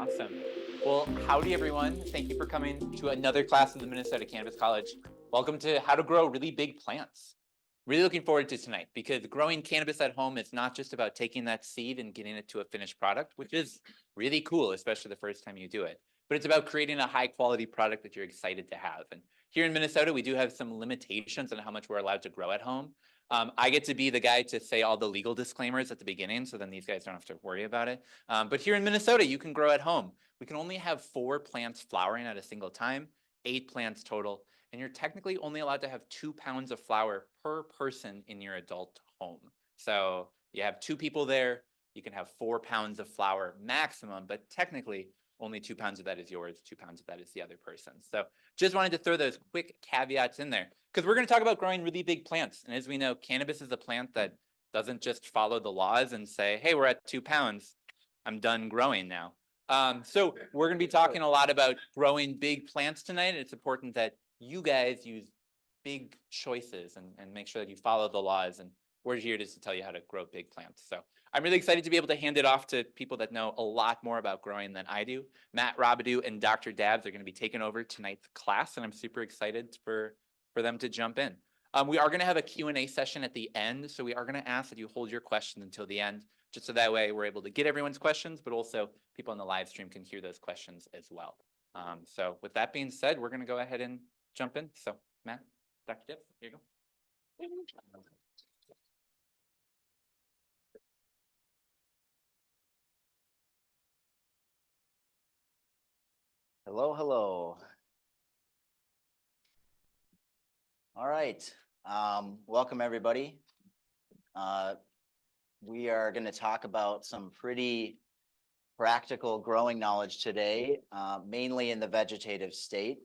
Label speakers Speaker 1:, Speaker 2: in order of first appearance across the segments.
Speaker 1: Awesome. Well, howdy everyone. Thank you for coming to another class of the Minnesota Cannabis College. Welcome to How to Grow Really Big Plants. Really looking forward to tonight because growing cannabis at home is not just about taking that seed and getting it to a finished product, which is really cool, especially the first time you do it. But it's about creating a high quality product that you're excited to have. And here in Minnesota, we do have some limitations on how much we're allowed to grow at home. I get to be the guy to say all the legal disclaimers at the beginning, so then these guys don't have to worry about it. But here in Minnesota, you can grow at home. We can only have 4 plants flowering at a single time, 8 plants total, and you're technically only allowed to have 2 pounds of flower per person in your adult home. So you have 2 people there, you can have 4 pounds of flower maximum, but technically only 2 pounds of that is yours, 2 pounds of that is the other person's. So just wanted to throw those quick caveats in there because we're going to talk about growing really big plants. And as we know, cannabis is a plant that doesn't just follow the laws and say, hey, we're at 2 pounds, I'm done growing now. So we're going to be talking a lot about growing big plants tonight. And it's important that you guys use big choices and make sure that you follow the laws. And we're here just to tell you how to grow big plants. So I'm really excited to be able to hand it off to people that know a lot more about growing than I do. Matt, Robidou, and Dr. Dabs are going to be taking over tonight's class, and I'm super excited for them to jump in. We are going to have a Q&A session at the end, so we are going to ask that you hold your questions until the end, just so that way we're able to get everyone's questions, but also people on the live stream can hear those questions as well. So with that being said, we're going to go ahead and jump in. So Matt, Dr. Dabs, here you go.
Speaker 2: Hello, hello. All right. Welcome, everybody. We are going to talk about some pretty practical growing knowledge today, mainly in the vegetative state.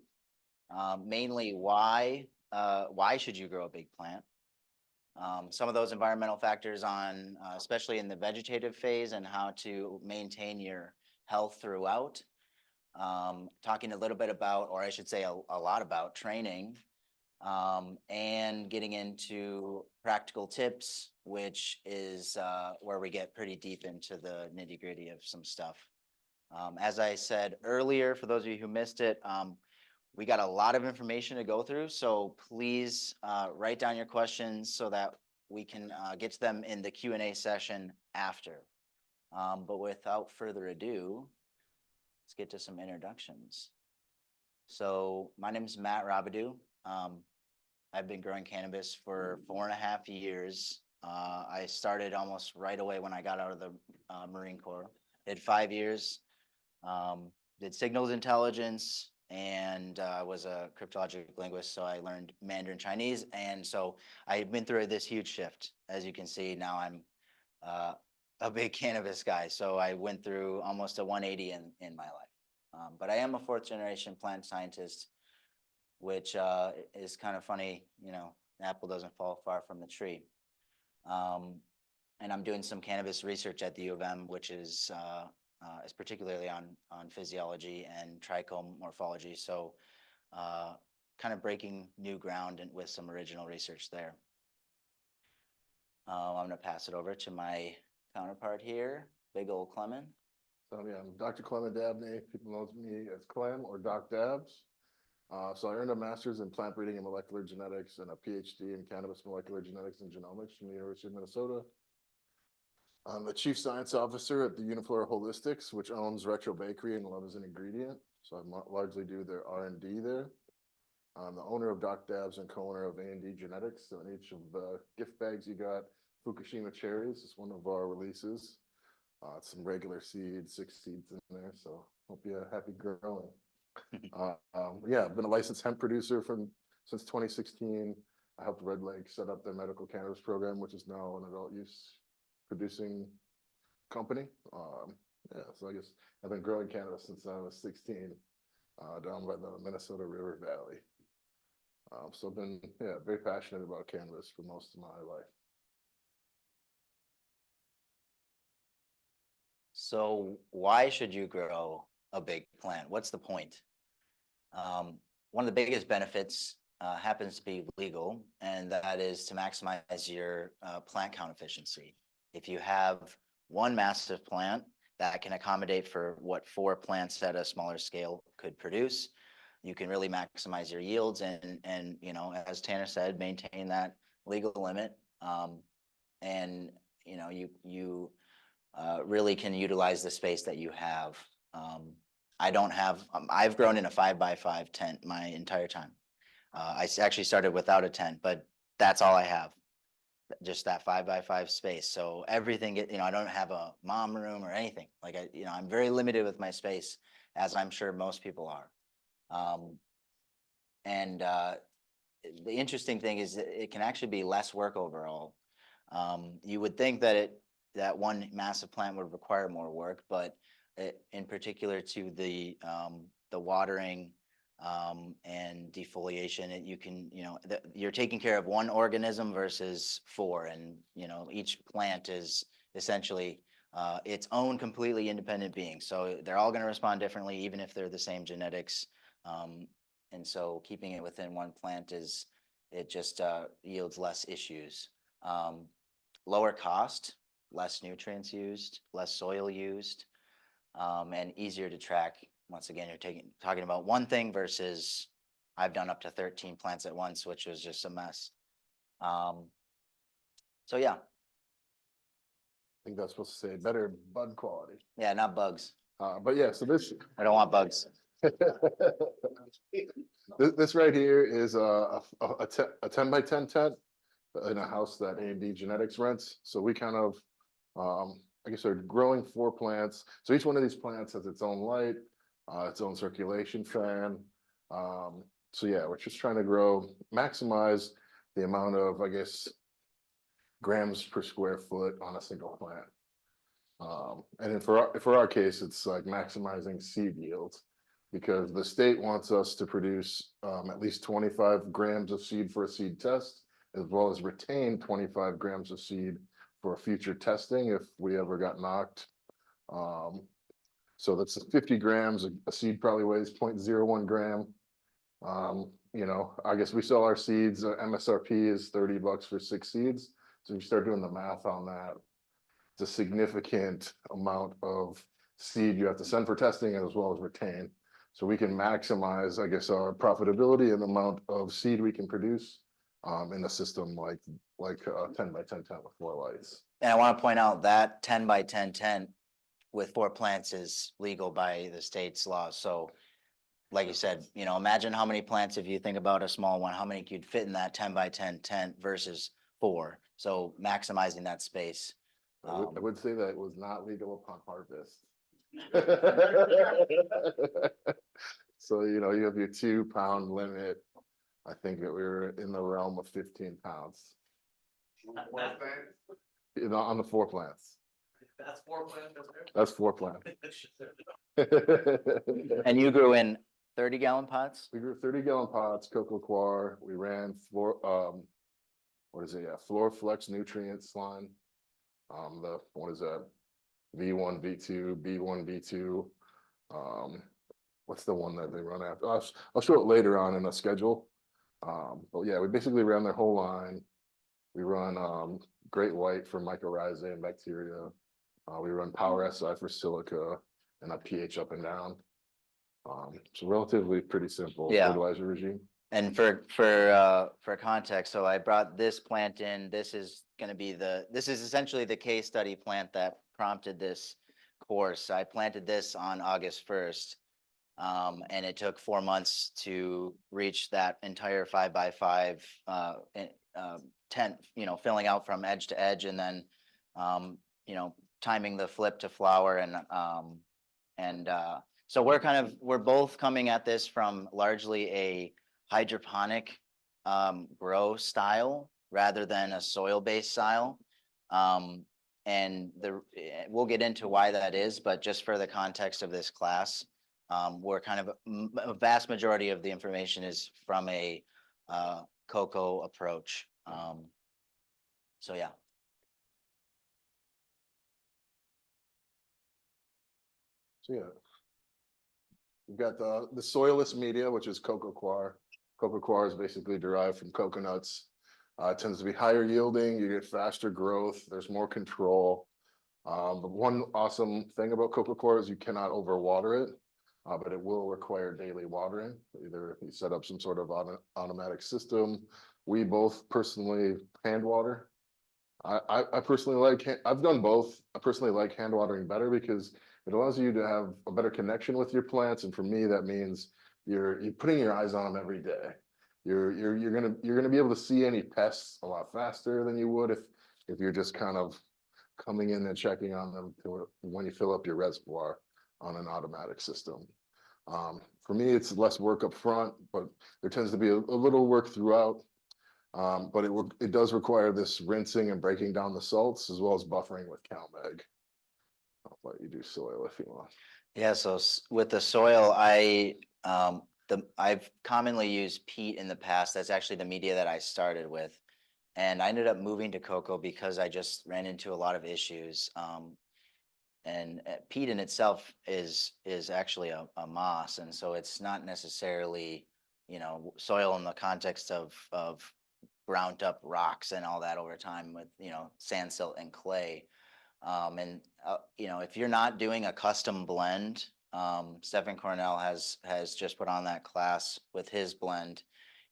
Speaker 2: Mainly why should you grow a big plant? Some of those environmental factors on, especially in the vegetative phase, and how to maintain your health throughout. Talking a little bit about, or I should say a lot about training, and getting into practical tips, which is where we get pretty deep into the nitty-gritty of some stuff. As I said earlier, for those of you who missed it, we got a lot of information to go through, so please write down your questions so that we can get to them in the Q&A session after. But without further ado, let's get to some introductions. So my name is Matt Robidou. I've been growing cannabis for 4.5 years. I started almost right away when I got out of the Marine Corps. Did 5 years, did signals intelligence, and I was a cryptologic linguist, so I learned Mandarin Chinese. And so I've been through this huge shift. As you can see, now I'm a big cannabis guy. So I went through almost a 180 in my life. But I am a 4th generation plant scientist, which is kind of funny, you know, an apple doesn't fall far from the tree. And I'm doing some cannabis research at the U of M, which is particularly on physiology and trichome morphology. So kind of breaking new ground with some original research there. I'm going to pass it over to my counterpart here, big old Clement.
Speaker 3: So yeah, I'm Dr. Clement Dabney. People know me as Clem or Doc Dabs. So I earned a master's in plant breeding and molecular genetics and a PhD in cannabis molecular genetics and genomics from the University of Minnesota. I'm the chief science officer at the Uniflora Holistics, which owns Retro Bakery and Love is an Ingredient. So I largely do their R&D there. I'm the owner of Doc Dabs and co-owner of A&D Genetics. So in each of the gift bags you got Fukushima cherries. It's one of our releases. Some regular seeds, 6 seeds in there. So hope you're happy growing. Yeah, I've been a licensed hemp producer since 2016. I helped Red Lake set up their medical cannabis program, which is now an adult use producing company. Yeah, so I guess I've been growing cannabis since I was 16, down by the Minnesota River Valley. So I've been very passionate about cannabis for most of my life.
Speaker 2: So why should you grow a big plant? What's the point? One of the biggest benefits happens to be legal, and that is to maximize your plant count efficiency. If you have one massive plant, that can accommodate for what 4 plants at a smaller scale could produce. You can really maximize your yields and, you know, as Tanner said, maintain that legal limit. And, you know, you really can utilize the space that you have. I don't have, I've grown in a 5x5 tent my entire time. Actually started without a tent, but that's all I have. Just that 5x5 space. So everything, you know, I don't have a mom room or anything. Like you know, I'm very limited with my space, as I'm sure most people are. And the interesting thing is that it can actually be less work overall. You would think that that one massive plant would require more work, but in particular to the watering and defoliation, you can, you know, you're taking care of one organism versus 4, and you know each plant is essentially its own completely independent being. So they're all going to respond differently, even if they're the same genetics. And so keeping it within one plant it just yields less issues. Lower cost, less nutrients used, less soil used, and easier to track. Once again, you're talking about one thing versus I've done up to 13 plants at once, which was just a mess. So yeah.
Speaker 3: I think that's supposed to say better bud quality.
Speaker 2: Yeah, not bugs.
Speaker 3: But yeah, so this.
Speaker 2: I don't want bugs.
Speaker 3: This right here is a 10x10 tent in a house that A&D Genetics rents. So we kind of, I guess, are growing 4 plants. So each one of these plants has its own light, its own circulation fan. So yeah, we're just trying to maximize the amount of, I guess, grams per square foot on a single plant. And then for our case, it's like maximizing seed yields, because the state wants us to produce at least 25 grams of seed for a seed test, as well as retain 25 grams of seed for future testing if we ever got knocked. So that's 50 grams. A seed probably weighs 0.01 gram. You know, I guess we sell our seeds. MSRP is $30 for 6 seeds. So if you start doing the math on that, it's a significant amount of seed you have to send for testing as well as retain. So we can maximize, I guess, our profitability and the amount of seed we can produce in a system like 10x10 tent with 4 lights.
Speaker 2: And I want to point out that 10x10 tent with 4 plants is legal by the state's laws. So like you said, you know, imagine how many plants, if you think about a small one, how many could fit in that 10x10 tent versus 4. So maximizing that space.
Speaker 3: I would say that it was not legal upon harvest. So, you know, you have your 2-pound limit. I think that we were in the realm of 15 pounds. You know, on the 4 plants.
Speaker 4: That's 4 plants.
Speaker 3: That's 4 plants.
Speaker 2: And you grew in 30-gallon pots?
Speaker 3: We grew 30-gallon pots, coco coir. We ran what is it? Yeah, Floor Flex nutrients line. What is that? V1, V2, B1, B2. What's the one that they run after? I'll show it later on in a schedule. But yeah, we basically ran their whole line. We run Great White for mycorrhizae and bacteria. We run Power SI for silica and a pH up and down. So relatively pretty simple fertilizer regime.
Speaker 2: And for context, so I brought this plant in. This is going to be this is essentially the case study plant that prompted this course. I planted this on August 1st, and it took 4 months to reach that entire 5x5 tent, you know, filling out from edge to edge, and then, you know, timing the flip to flower, and so we're both coming at this from largely a hydroponic grow style rather than a soil-based style. And we'll get into why that is, but just for the context of this class, we're kind of a vast majority of the information is from a cocoa approach. So yeah.
Speaker 3: So yeah, we've got the soilless media, which is coco coir. Coco coir is basically derived from coconuts. It tends to be higher yielding. You get faster growth. There's more control. But one awesome thing about coco coir is you cannot overwater it, but it will require daily watering. Either you set up some sort of automatic system. We both personally hand water. I personally like, I've done both. I personally like hand watering better because it allows you to have a better connection with your plants. And for me, that means you're putting your eyes on them every day. You're gonna be able to see any pests a lot faster than you would if you're just kind of coming in and checking on them when you fill up your reservoir on an automatic system. For me, it's less work up front, but there tends to be a little work throughout. But it does require this rinsing and breaking down the salts as well as buffering with CalMag. I'll let you do soil if you want.
Speaker 2: Yeah, so with the soil, I've commonly used peat in the past. That's actually the media that I started with. And I ended up moving to cocoa because I just ran into a lot of issues. And peat in itself is actually a moss, and so it's not necessarily, soil in the context of ground up rocks and all that over time with, sand, silt, and clay. And if you're not doing a custom blend, Stephen Cornell has just put on that class with his blend.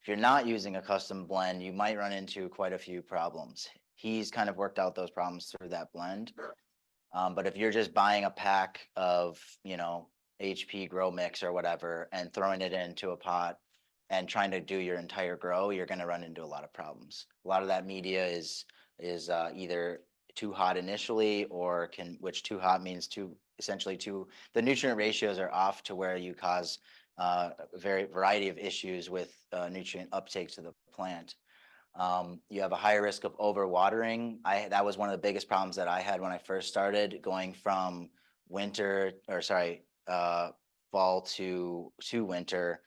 Speaker 2: If you're not using a custom blend, you might run into quite a few problems. He's kind of worked out those problems through that blend. But if you're just buying a pack of, HP grow mix or whatever and throwing it into a pot and trying to do your entire grow, you're going to run into a lot of problems. A lot of that media is either too hot initially, or which too hot means the nutrient ratios are off to where you cause a variety of issues with nutrient uptake to the plant. You have a higher risk of overwatering. That was one of the biggest problems that I had when I first started, going from fall to winter,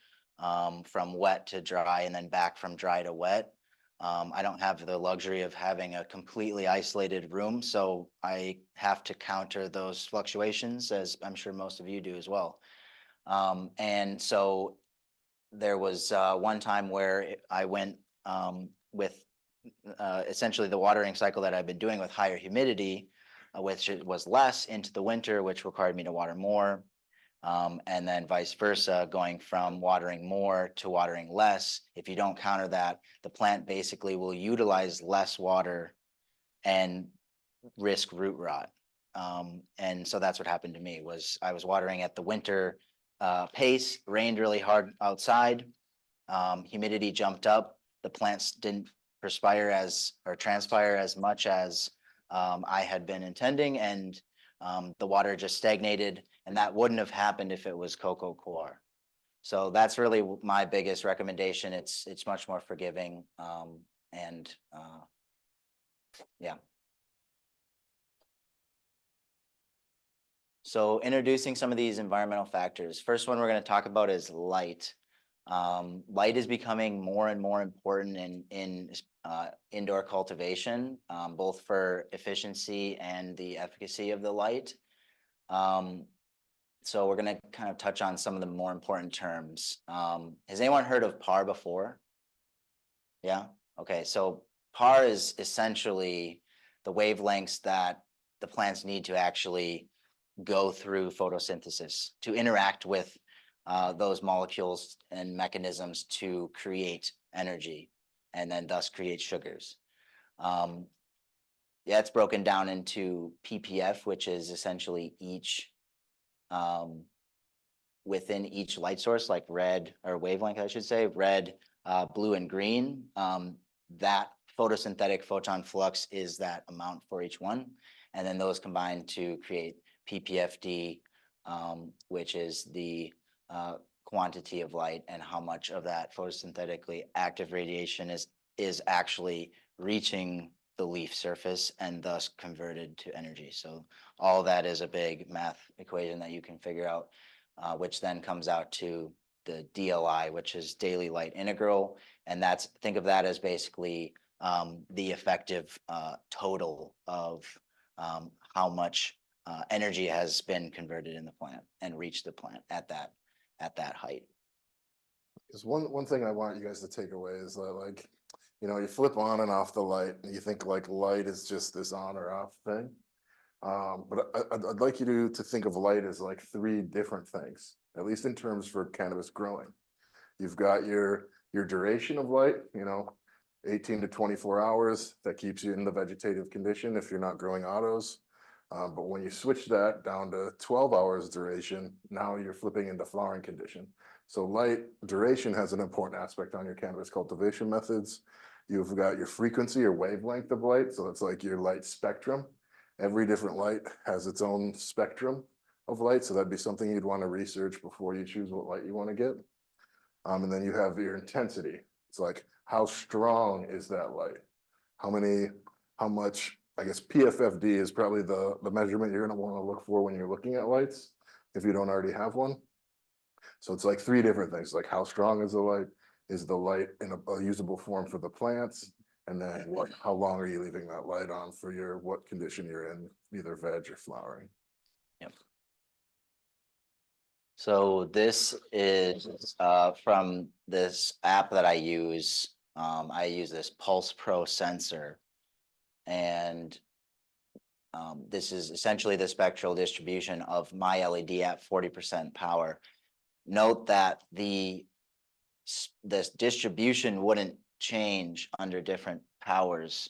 Speaker 2: from wet to dry, and then back from dry to wet. I don't have the luxury of having a completely isolated room, so I have to counter those fluctuations, as I'm sure most of you do as well. And so there was one time where I went with essentially the watering cycle that I've been doing with higher humidity, which was less into the winter, which required me to water more. And then vice versa, going from watering more to watering less. If you don't counter that, the plant basically will utilize less water and risk root rot. And so that's what happened to me. Was I was watering at the winter pace, rained really hard outside, humidity jumped up, the plants didn't transpire as much as I had been intending, and the water just stagnated, and that wouldn't have happened if it was coco coir. So that's really my biggest recommendation. It's much more forgiving, and yeah. So introducing some of these environmental factors. First one we're going to talk about is light. Light is becoming more and more important in indoor cultivation, both for efficiency and the efficacy of the light. So we're going to kind of touch on some of the more important terms. Has anyone heard of PAR before? Yeah? Okay, so PAR is essentially the wavelengths that the plants need to actually go through photosynthesis to interact with those molecules and mechanisms to create energy, and then thus create sugars. Yeah, it's broken down into ppf, which is essentially each within each light source, like red, or wavelength, I should say, red, blue, and green. That photosynthetic photon flux is that amount for each one. And then those combine to create ppfd, which is the quantity of light and how much of that photosynthetically active radiation is actually reaching the leaf surface and thus converted to energy. So all that is a big math equation that you can figure out, which then comes out to the DLI, which is daily light integral. And think of that as basically the effective total of how much energy has been converted in the plant and reached the plant at that height.
Speaker 3: There's one thing I want you guys to take away is that, like, you flip on and off the light and you think like light is just this on or off thing. But I'd like you to think of light as like three different things, at least in terms for cannabis growing. You've got your duration of light, 18 to 24 hours. That keeps you in the vegetative condition if you're not growing autos. But when you switch that down to 12 hours duration, now you're flipping into flowering condition. So light duration has an important aspect on your cannabis cultivation methods. You've got your frequency or wavelength of light. So it's like your light spectrum. Every different light has its own spectrum of light. So that'd be something you'd want to research before you choose what light you want to get. And then you have your intensity. It's like, how strong is that light? How much, I guess PFFD is probably the measurement you're going to want to look for when you're looking at lights, if you don't already have one. So it's like three different things, like how strong is the light? Is the light in a usable form for the plants? And then how long are you leaving that light on for what condition you're in, either veg or flowering?
Speaker 2: Yep. So this is from this app that I use. I use this Pulse Pro sensor, and this is essentially the spectral distribution of my LED at 40% power. Note that this distribution wouldn't change under different powers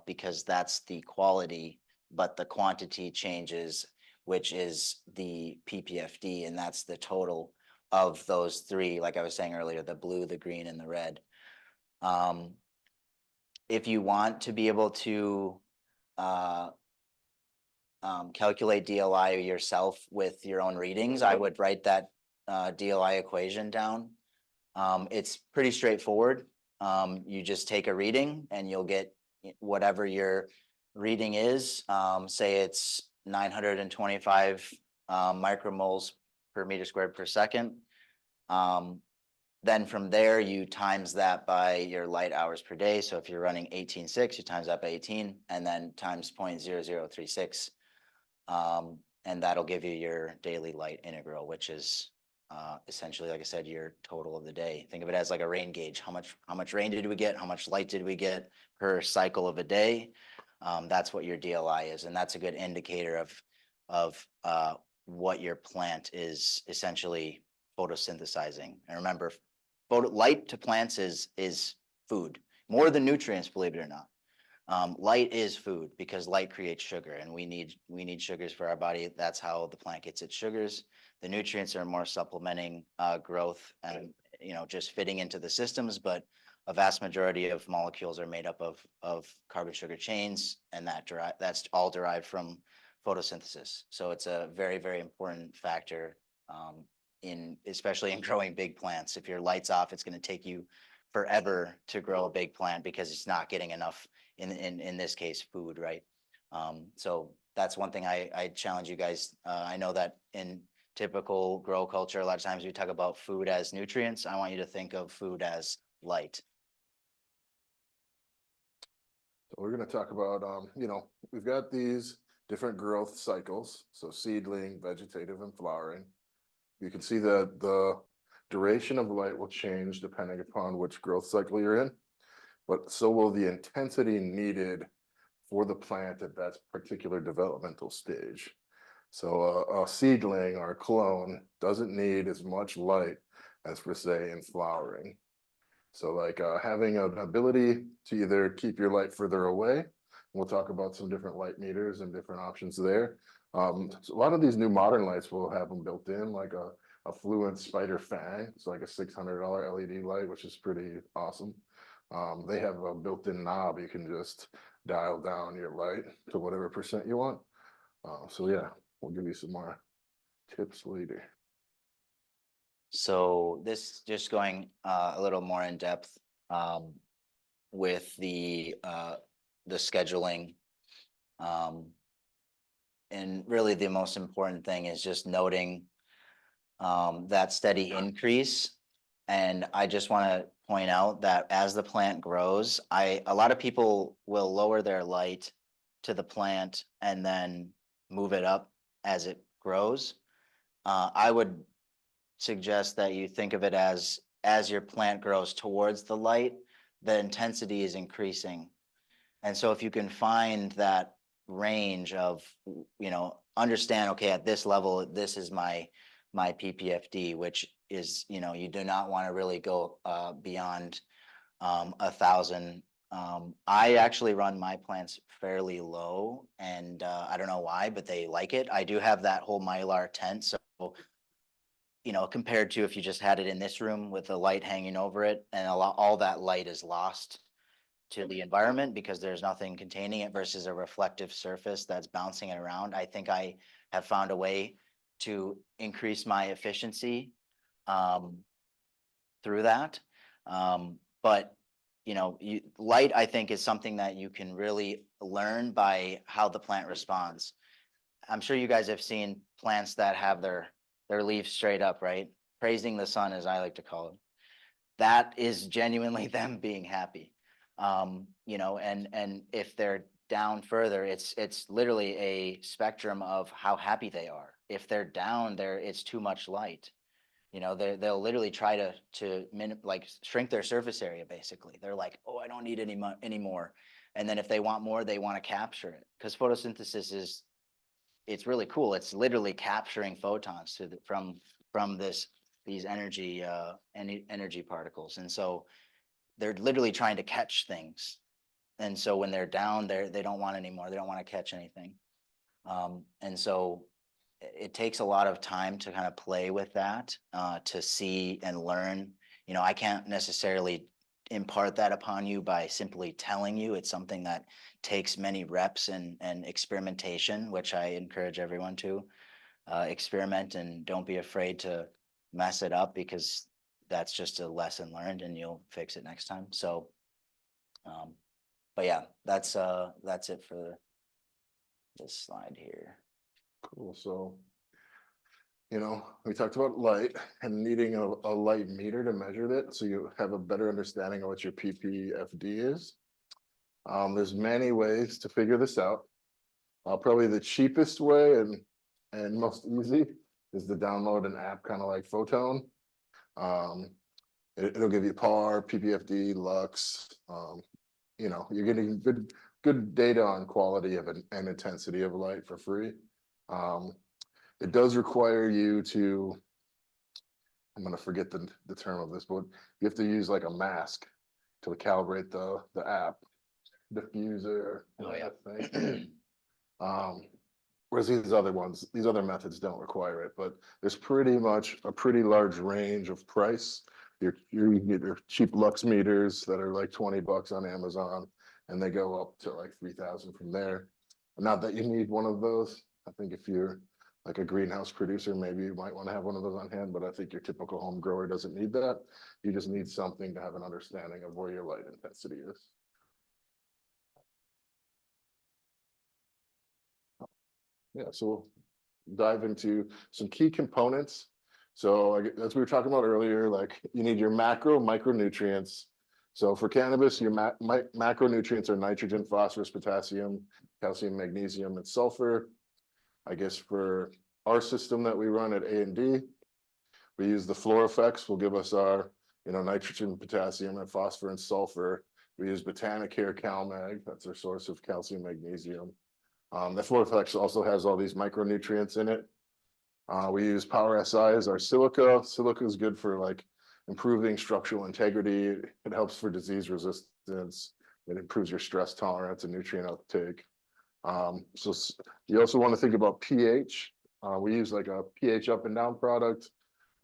Speaker 2: because that's the quality, but the quantity changes, which is the PPFD, and that's the total of those three, like I was saying earlier, the blue, the green, and the red. If you want to be able to calculate DLI yourself with your own readings, I would write that DLI equation down. It's pretty straightforward. You just take a reading and you'll get whatever your reading is. Say it's 925 micromoles per meter squared per second. Then from there, you times that by your light hours per day. So if you're running 18.6, you times that by 18, and then times 0.0036. And that'll give you your daily light integral, which is essentially, like I said, your total of the day. Think of it as like a rain gauge. How much rain did we get? How much light did we get per cycle of a day? That's what your DLI is, and that's a good indicator of what your plant is essentially photosynthesizing. And remember, light to plants is food, more than nutrients, believe it or not. Light is food because light creates sugar, and we need sugars for our body. That's how the plant gets its sugars. The nutrients are more supplementing growth and just fitting into the systems, but a vast majority of molecules are made up of carbon sugar chains, and that's all derived from photosynthesis. So it's a very, very important factor especially in growing big plants. If your light's off, it's going to take you forever to grow a big plant because it's not getting enough, in this case, food, right? So that's one thing I challenge you guys. I know that in typical grow culture, a lot of times we talk about food as nutrients. I want you to think of food as light.
Speaker 3: So we're going to talk about, we've got these different growth cycles. So seedling, vegetative, and flowering. You can see that the duration of light will change depending upon which growth cycle you're in, but so will the intensity needed for the plant at that particular developmental stage. So a seedling or a clone doesn't need as much light as per se in flowering. So like having an ability to either keep your light further away, we'll talk about some different light meters and different options there. So a lot of these new modern lights will have them built in, like a Fluent Spider Fang. It's like a $600 LED light, which is pretty awesome. They have a built-in knob. You can just dial down your light to whatever percent you want. So yeah, we'll give you some more tips later.
Speaker 2: So this just going a little more in depth with the scheduling. And really the most important thing is just noting that steady increase. And I just want to point out that as the plant grows, a lot of people will lower their light to the plant and then move it up as it grows. I would suggest that you think of it as your plant grows towards the light, the intensity is increasing. And so if you can find that range of, understand, okay, at this level, this is my PPFD, which is, you do not want to really go beyond 1,000. I actually run my plants fairly low, and I don't know why, but they like it. I do have that whole Mylar tent, so compared to if you just had it in this room with the light hanging over it, and all that light is lost to the environment because there's nothing containing it versus a reflective surface that's bouncing it around. I think I have found a way to increase my efficiency through that. But light, I think, is something that you can really learn by how the plant responds. I'm sure you guys have seen plants that have their leaves straight up, right? Praising the sun, as I like to call it. That is genuinely them being happy. And if they're down further, it's literally a spectrum of how happy they are. If they're down there, it's too much light. They'll literally try to shrink their surface area. Basically, they're like, oh, I don't need any more. And then if they want more, they want to capture it, because photosynthesis it's really cool. It's literally capturing photons from these energy particles, and so they're literally trying to catch things. And so when they're down, they don't want any more. They don't want to catch anything. And so it takes a lot of time to kind of play with that, to see and learn. I can't necessarily impart that upon you by simply telling you. It's something that takes many reps and experimentation, which I encourage everyone to experiment, and don't be afraid to mess it up, because that's just a lesson learned and you'll fix it next time. So, but yeah, that's it for this slide here.
Speaker 3: Cool. So, we talked about light and needing a light meter to measure it, so you have a better understanding of what your PPFD is. There's many ways to figure this out. Probably the cheapest way and most easy is to download an app, kind of like Photon. It'll give you PAR, PPFD, Lux. You're getting good data on quality of and intensity of light for free. It does require you to, I'm going to forget the term of this, but you have to use like a mask to calibrate the app, diffuser.
Speaker 2: Oh, yeah.
Speaker 3: Thing. Whereas these other methods don't require it, but there's pretty much a pretty large range of price. You can get your cheap Lux meters that are like $20 on Amazon, and they go up to like 3,000 from there. Not that you need one of those. I think if you're like a greenhouse producer, maybe you might want to have one of those on hand, but I think your typical home grower doesn't need that. You just need something to have an understanding of where your light intensity is. Yeah, so we'll dive into some key components. So as we were talking about earlier, like you need your macro, micronutrients. So for cannabis, your macronutrients are nitrogen, phosphorus, potassium, calcium, magnesium, and sulfur. I guess for our system that we run at A&D, we use the FluorFX will give us our nitrogen, potassium, and phosphorus and sulfur. We use Botanicare CalMag, that's our source of calcium, magnesium. The FluorFX also has all these micronutrients in it. We use Power SI as our silica. Silica is good for like improving structural integrity. It helps for disease resistance. It improves your stress tolerance and nutrient uptake. So you also want to think about pH. We use like a pH up and down product.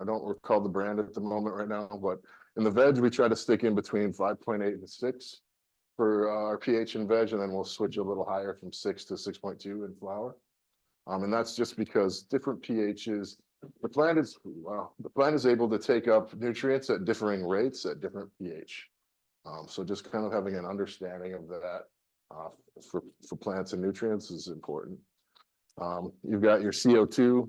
Speaker 3: I don't recall the brand at the moment right now, but in the veg, we try to stick in between 5.8 and 6 for our pH in veg, and then we'll switch a little higher from 6 to 6.2 in flower. And that's just because different pHs, the plant is able to take up nutrients at differing rates at different pH. So just kind of having an understanding of that for plants and nutrients is important. You've got your CO2.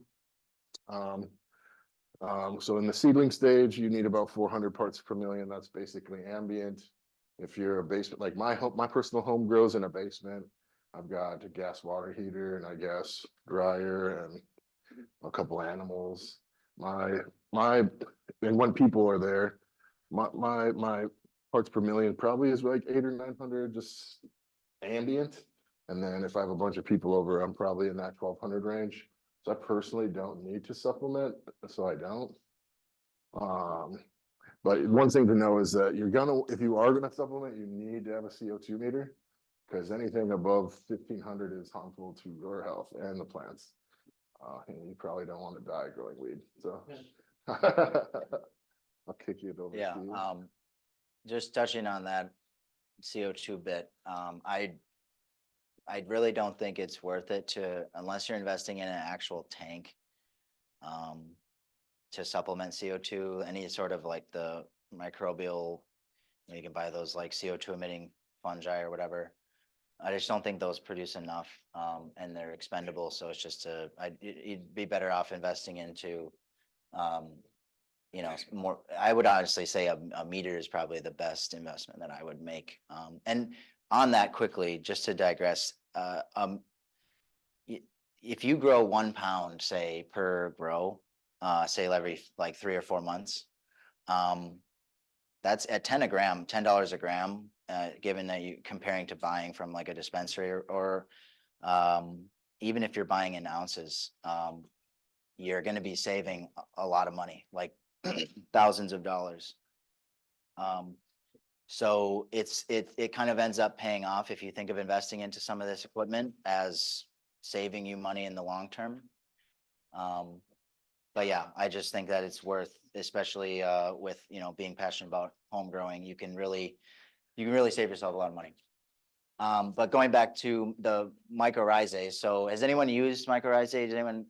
Speaker 3: So in the seedling stage, you need about 400 parts per million. That's basically ambient. If you're a basement, like my personal home grows in a basement, I've got a gas water heater and I guess dryer and a couple animals. And when people are there, my parts per million probably is like 800 or 900, just ambient. And then if I have a bunch of people over, I'm probably in that 1,200 range. So I personally don't need to supplement, so I don't. But one thing to know is that if you are gonna supplement, you need to have a CO2 meter, because anything above 1,500 is harmful to your health and the plants. And you probably don't want to die growing weed, so. I'll kick you over.
Speaker 2: Yeah,
Speaker 3: Steve.
Speaker 2: just touching on that CO2 bit, I really don't think it's worth it unless you're investing in an actual tank, to supplement CO2, any sort of like the microbial, you can buy those like CO2 emitting fungi or whatever. I just don't think those produce enough, and they're expendable. So it's just you'd be better off investing into, more. I would honestly say a meter is probably the best investment that I would make. And on that quickly, just to digress, if you grow 1 pound, say per grow, say every like 3 or 4 months, that's at $10 a gram, given that you comparing to buying from like a dispensary or even if you're buying in ounces, you're going to be saving a lot of money, like thousands of dollars. So it kind of ends up paying off if you think of investing into some of this equipment as saving you money in the long term. But yeah, I just think that it's worth, especially with being passionate about home growing, you can really save yourself a lot of money. But going back to the mycorrhizae, so has anyone used mycorrhizae? Does anyone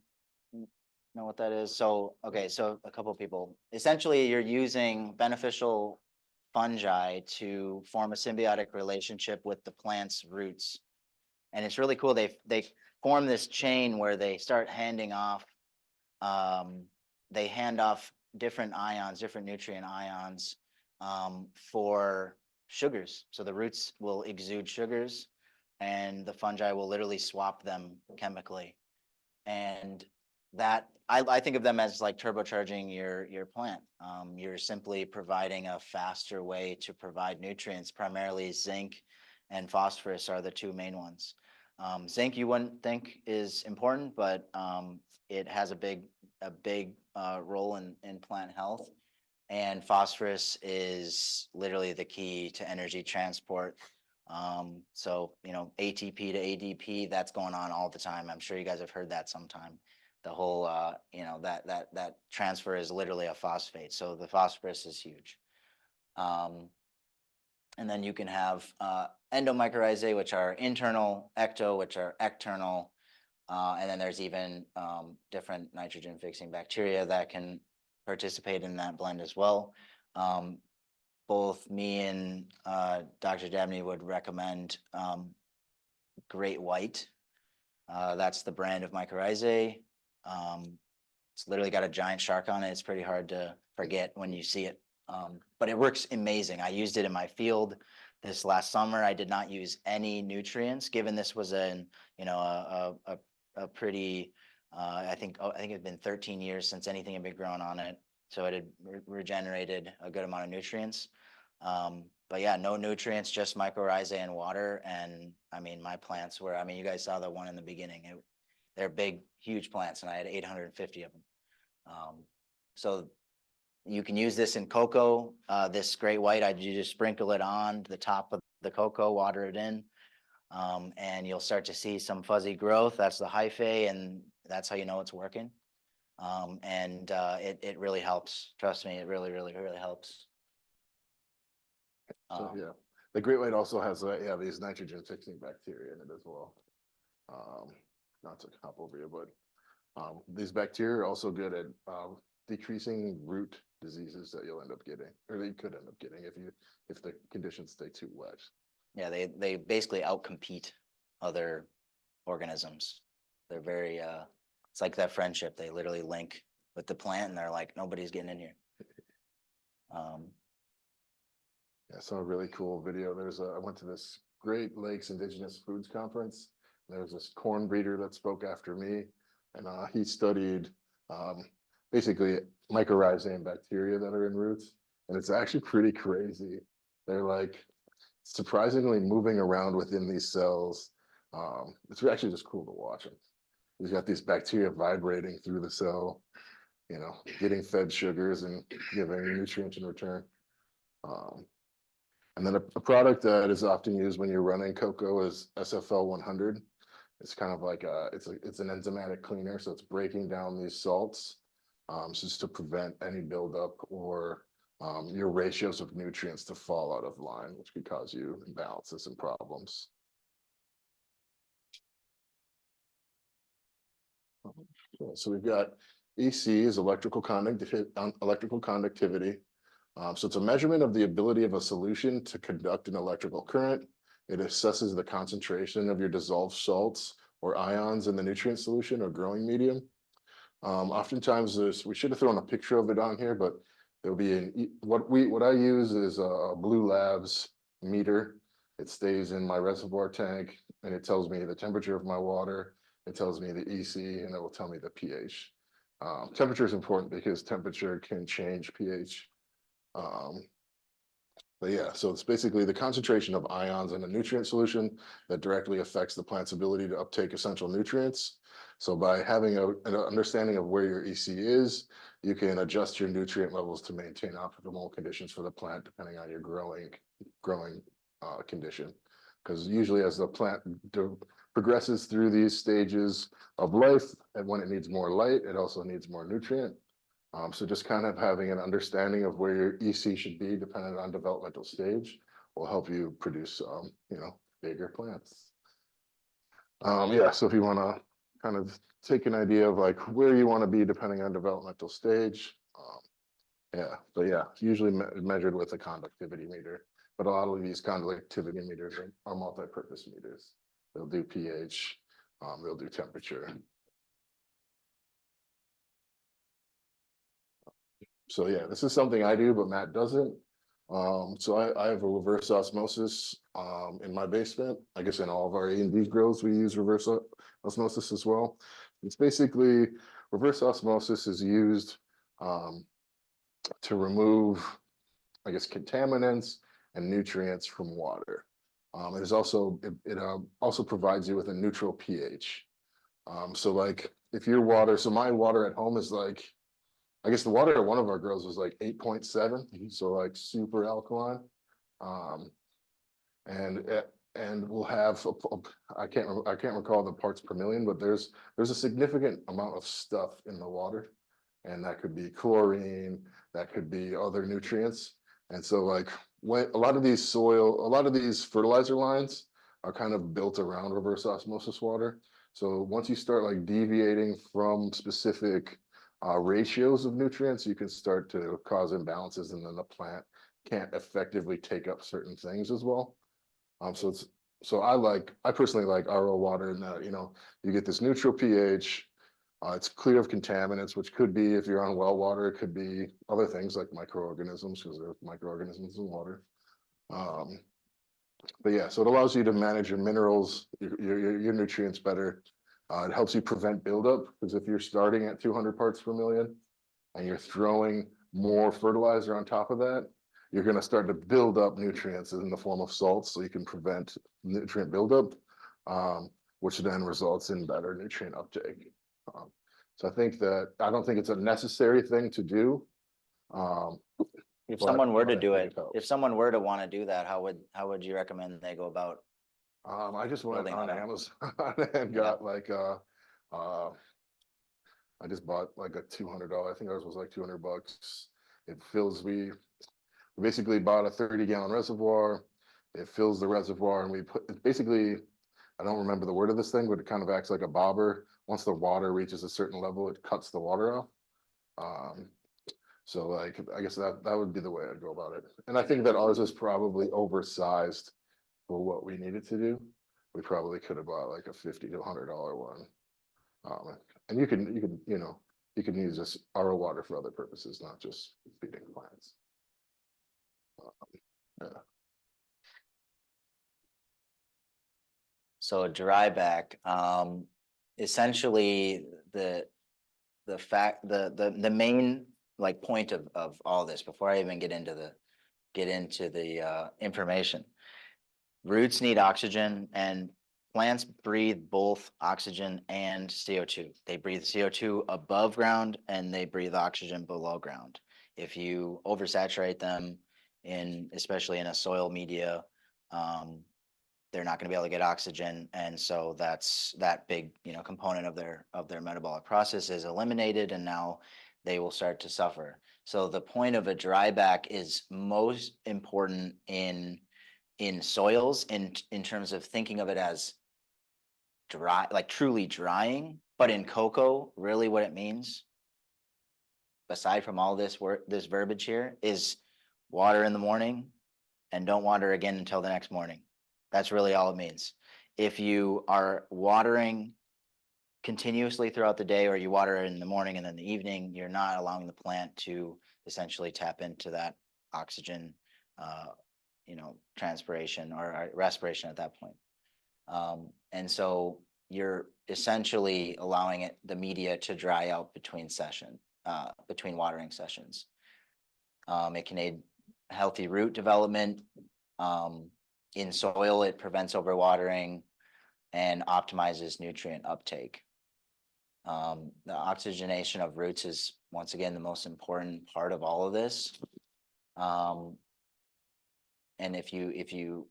Speaker 2: know what that is? So okay, so a couple of people. Essentially, you're using beneficial fungi to form a symbiotic relationship with the plant's roots, and it's really cool. They form this chain where they start handing off. They hand off different ions, different nutrient ions, for sugars. So the roots will exude sugars, and the fungi will literally swap them chemically. And that I think of them as like turbocharging your plant. You're simply providing a faster way to provide nutrients. Primarily zinc and phosphorus are the two main ones. Zinc you wouldn't think is important, but it has a big role in plant health. And phosphorus is literally the key to energy transport. So ATP to ADP, that's going on all the time. I'm sure you guys have heard that sometime. The whole that transfer is literally a phosphate. So the phosphorus is huge. And then you can have endomycorrhizae, which are internal, ecto, which are external. And then there's even different nitrogen fixing bacteria that can participate in that blend as well. Both me and Dr. Dabney would recommend Great White. That's the brand of mycorrhizae. It's literally got a giant shark on it. It's pretty hard to forget when you see it. But it works amazing. I used it in my field this last summer. I did not use any nutrients, given this was a pretty, I think it had been 13 years since anything had been grown on it. So it had regenerated a good amount of nutrients. But yeah, no nutrients, just mycorrhizae and water. And I mean, my plants were, you guys saw the one in the beginning. They're big, huge plants, and I had 850 of them. So you can use this in cocoa. This Great White, you just sprinkle it on the top of the cocoa, water it in, and you'll start to see some fuzzy growth. That's the hyphae, and that's how you know it's working. And it really helps. Trust me, it really, really, really helps.
Speaker 3: So yeah, the Great White also has these nitrogen fixing bacteria in it as well. Not to hop over you, but these bacteria are also good at decreasing root diseases that you'll end up getting, or that you could end up getting if the conditions stay too wet. Yeah,
Speaker 2: they basically outcompete other organisms. They're very it's like that friendship. They literally link with the plant, and they're like, nobody's getting in here.
Speaker 3: Yeah, I saw a really cool video. I went to this Great Lakes Indigenous Foods Conference. There was this corn breeder that spoke after me, and he studied basically mycorrhizae and bacteria that are in roots, and it's actually pretty crazy. They're like surprisingly moving around within these cells, It's actually just cool to watch him. He's got these bacteria vibrating through the cell, getting fed sugars and giving nutrients in return. And then a product that is often used when you're running cocoa is SFL 100. It's kind of like it's an enzymatic cleaner, so it's breaking down these salts, just to prevent any buildup or your ratios of nutrients to fall out of line, which could cause you imbalances and problems. So we've got EC is electrical conductivity. So it's a measurement of the ability of a solution to conduct an electrical current. It assesses the concentration of your dissolved salts or ions in the nutrient solution or growing medium. Oftentimes we should have thrown a picture of it on here, but there'll be what I use is a Blue Labs meter. It stays in my reservoir tank and it tells me the temperature of my water. It tells me the EC and it will tell me the pH. Temperature is important because temperature can change pH. But yeah, so it's basically the concentration of ions in a nutrient solution that directly affects the plant's ability to uptake essential nutrients. So by having an understanding of where your EC is, you can adjust your nutrient levels to maintain optimal conditions for the plant, depending on your growing condition. Because usually as the plant progresses through these stages of life, and when it needs more light, it also needs more nutrient. So just kind of having an understanding of where your EC should be dependent on developmental stage will help you produce, bigger plants. Yeah, so if you want to kind of take an idea of like where you want to be depending on developmental stage, yeah, but yeah, usually measured with a conductivity meter, but a lot of these conductivity meters are multi-purpose meters. They'll do pH, they'll do temperature. So yeah, this is something I do, but Matt doesn't. So I have a reverse osmosis in my basement. I guess in all of our A&D grows, we use reverse osmosis as well. It's basically reverse osmosis is used to remove, I guess, contaminants and nutrients from water. It is also it also provides you with a neutral pH. So like if your water, so my water at home is like, I guess the water at one of our grows was like 8.7, so like super alkaline. And we'll have I can't recall the parts per million, but there's a significant amount of stuff in the water, and that could be chlorine, that could be other nutrients. And so like when a lot of these fertilizer lines are kind of built around reverse osmosis water. So once you start like deviating from specific ratios of nutrients, you can start to cause imbalances, and then the plant can't effectively take up certain things as well. So I personally like RO water in that, you get this neutral pH. It's clear of contaminants, which could be, if you're on well water, it could be other things like microorganisms, because there are microorganisms in water. But yeah, so it allows you to manage your minerals, your nutrients better. It helps you prevent buildup, because if you're starting at 200 parts per million and you're throwing more fertilizer on top of that, you're going to start to build up nutrients in the form of salts, so you can prevent nutrient buildup, which then results in better nutrient uptake. So I don't think it's a necessary thing to do.
Speaker 2: If someone were to
Speaker 3: I
Speaker 2: do
Speaker 3: think
Speaker 2: it,
Speaker 3: helps.
Speaker 2: if someone were to want to do that, how would you recommend they go about?
Speaker 3: I just went
Speaker 2: building
Speaker 3: on
Speaker 2: that up?
Speaker 3: Amazon and got like I just bought like a $200. I think ours was like $200. It fills. We basically bought a 30-gallon reservoir. It fills the reservoir, and we put basically. I don't remember the word of this thing, but it kind of acts like a bobber. Once the water reaches a certain level, it cuts the water off. So like, I guess that would be the way I'd go about it. And I think that ours is probably oversized for what we needed to do. We probably could have bought like a $50 to $100 one. And you can use this RO water for other purposes, not just feeding plants. Yeah.
Speaker 2: So dry back, essentially the main like point of all this, before I even get into the information, roots need oxygen, and plants breathe both oxygen and CO2. They breathe CO2 above ground and they breathe oxygen below ground. If you oversaturate them especially in a soil media, they're not going to be able to get oxygen, and so that big component of their metabolic process is eliminated, and now they will start to suffer. So the point of a dryback is most important in soils in terms of thinking of it as dry, like truly drying. But in cocoa, really what it means, aside from all this verbiage here, is water in the morning and don't water again until the next morning. That's really all it means. If you are watering continuously throughout the day, or you water in the morning and then the evening, you're not allowing the plant to essentially tap into that oxygen, transpiration or respiration at that point. And so you're essentially allowing the media to dry out between watering sessions. It can aid healthy root development. In soil, it prevents overwatering and optimizes nutrient uptake. The oxygenation of roots is, once again, the most important part of all of this. And if you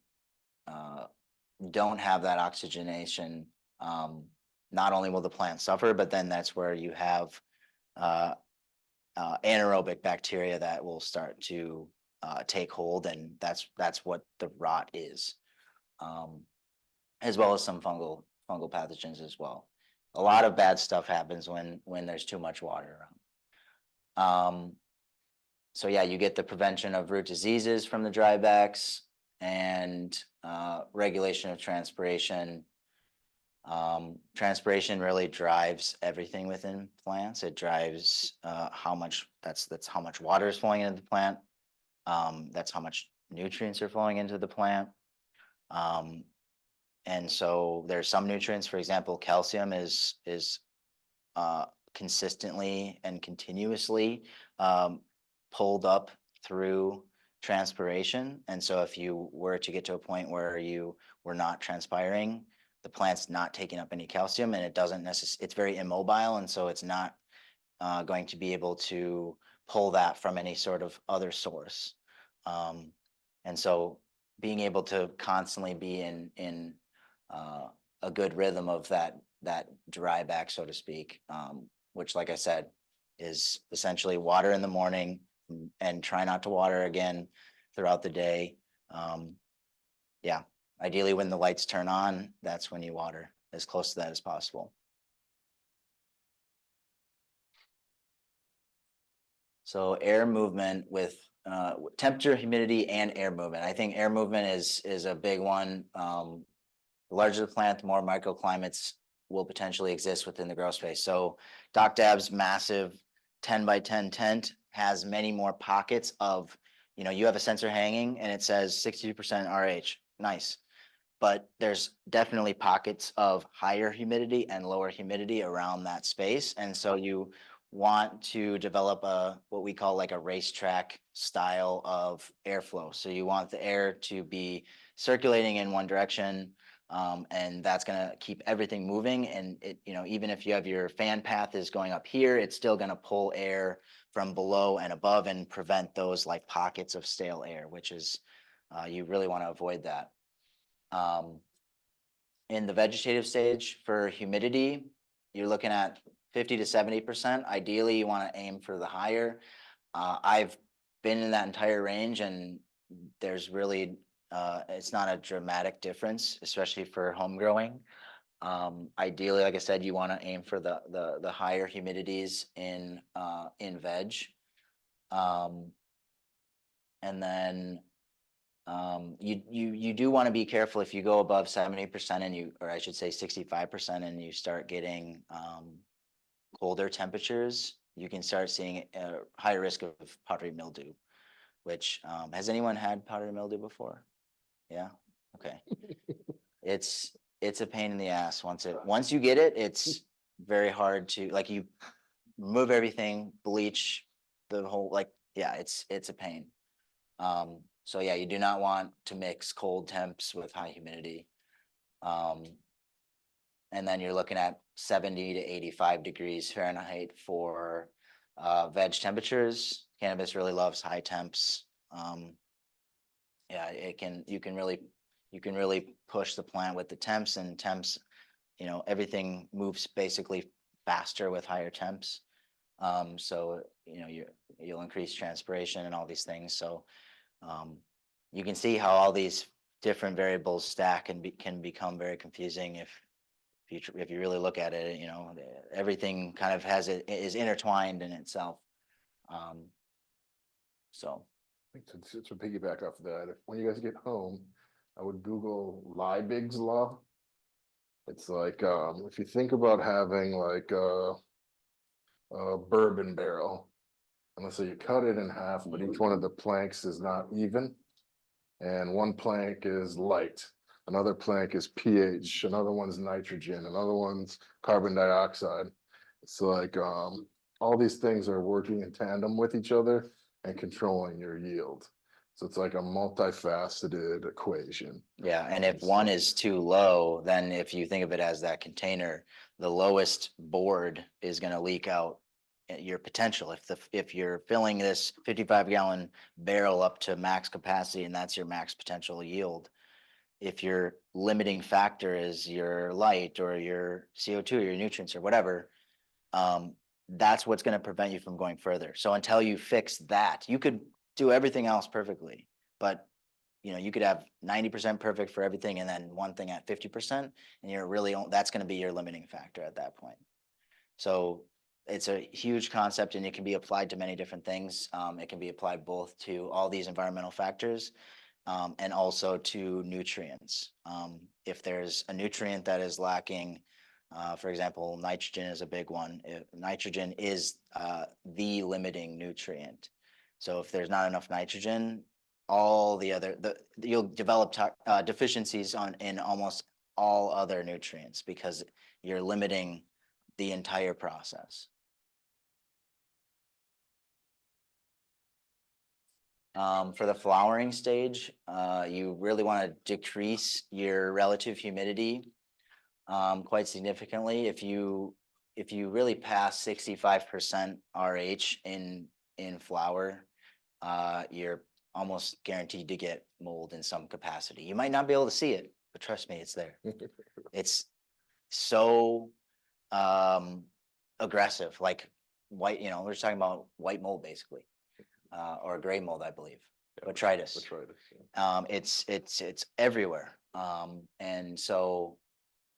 Speaker 2: don't have that oxygenation, not only will the plant suffer, but then that's where you have anaerobic bacteria that will start to take hold, and that's what the rot is, as well as some fungal pathogens as well. A lot of bad stuff happens when there's too much water around. So yeah, you get the prevention of root diseases from the drybacks, and regulation of transpiration. Transpiration really drives everything within plants. It drives how much how much water is flowing into the plant. That's how much nutrients are flowing into the plant. And so there's some nutrients, for example, calcium is consistently and continuously pulled up through transpiration. And so if you were to get to a point where you were not transpiring, the plant's not taking up any calcium, and it doesn't necessarily, it's very immobile, and so it's not going to be able to pull that from any sort of other source. And so being able to constantly be in a good rhythm of that dryback, so to speak, which, like I said, is essentially water in the morning and try not to water again throughout the day. Yeah, ideally when the lights turn on, that's when you water, as close to that as possible. So air movement with temperature, humidity, and air movement. I think air movement is a big one. The larger the plant, the more microclimates will potentially exist within the grow space. So Doc Dab's massive 10 by 10 tent has many more pockets of, you have a sensor hanging and it says 62% RH. Nice. But there's definitely pockets of higher humidity and lower humidity around that space. And so you want to develop what we call like a racetrack style of airflow. So you want the air to be circulating in one direction, and that's going to keep everything moving. And even if you have your fan path is going up here, it's still going to pull air from below and above and prevent those like pockets of stale air, which is you really want to avoid that. In the vegetative stage for humidity, you're looking at 50 to 70%. Ideally, you want to aim for the higher. I've been in that entire range, and there's really, it's not a dramatic difference, especially for home growing. Ideally, like I said, you want to aim for the higher humidities in veg. And then you do want to be careful if you go above 70% or I should say 65%, and you start getting colder temperatures, you can start seeing a higher risk of powdery mildew, which has anyone had powdery mildew before? Yeah. Okay. It's a pain in the ass. Once you get it, it's very hard to, like, you remove everything, bleach the whole, yeah, it's a pain. So yeah, you do not want to mix cold temps with high humidity. And then you're looking at 70 to 85 degrees Fahrenheit for veg temperatures. Cannabis really loves high temps. Yeah, you can really push the plant with the temps, and temps, everything moves basically faster with higher temps. So, you'll increase transpiration and all these things. So, you can see how all these different variables stack and can become very confusing if you really look at it. Everything kind of is intertwined in itself. So
Speaker 3: To piggyback off of that, when you guys get home, I would Google Liebig's law. It's like, if you think about having like a bourbon barrel, and let's say you cut it in half, but each one of the planks is not even. And one plank is light, another plank is pH, another one's nitrogen, another one's carbon dioxide. It's like, all these things are working in tandem with each other and controlling your yield. So it's like a multifaceted equation.
Speaker 2: yeah, and if one is too low, then if you think of it as that container, the lowest board is going to leak out your potential. If you're filling this 55-gallon barrel up to max capacity and that's your max potential yield, if your limiting factor is your light or your CO2 or your nutrients or whatever, that's what's going to prevent you from going further. So until you fix that, you could do everything else perfectly, but you could have 90% perfect for everything and then one thing at 50%, and that's going to be your limiting factor at that point. So it's a huge concept, and it can be applied to many different things. It can be applied both to all these environmental factors, and also to nutrients. If there's a nutrient that is lacking, for example, nitrogen is a big one. Nitrogen is the limiting nutrient. So if there's not enough nitrogen, you'll develop deficiencies in almost all other nutrients because you're limiting the entire process. For the flowering stage, you really want to decrease your relative humidity quite significantly. If you really pass 65% RH in flower, you're almost guaranteed to get mold in some capacity. You might not be able to see it, but trust me, it's there. It's so aggressive, like white. We're just talking about white mold basically, or gray mold, I believe. Botrytis. It's everywhere. And so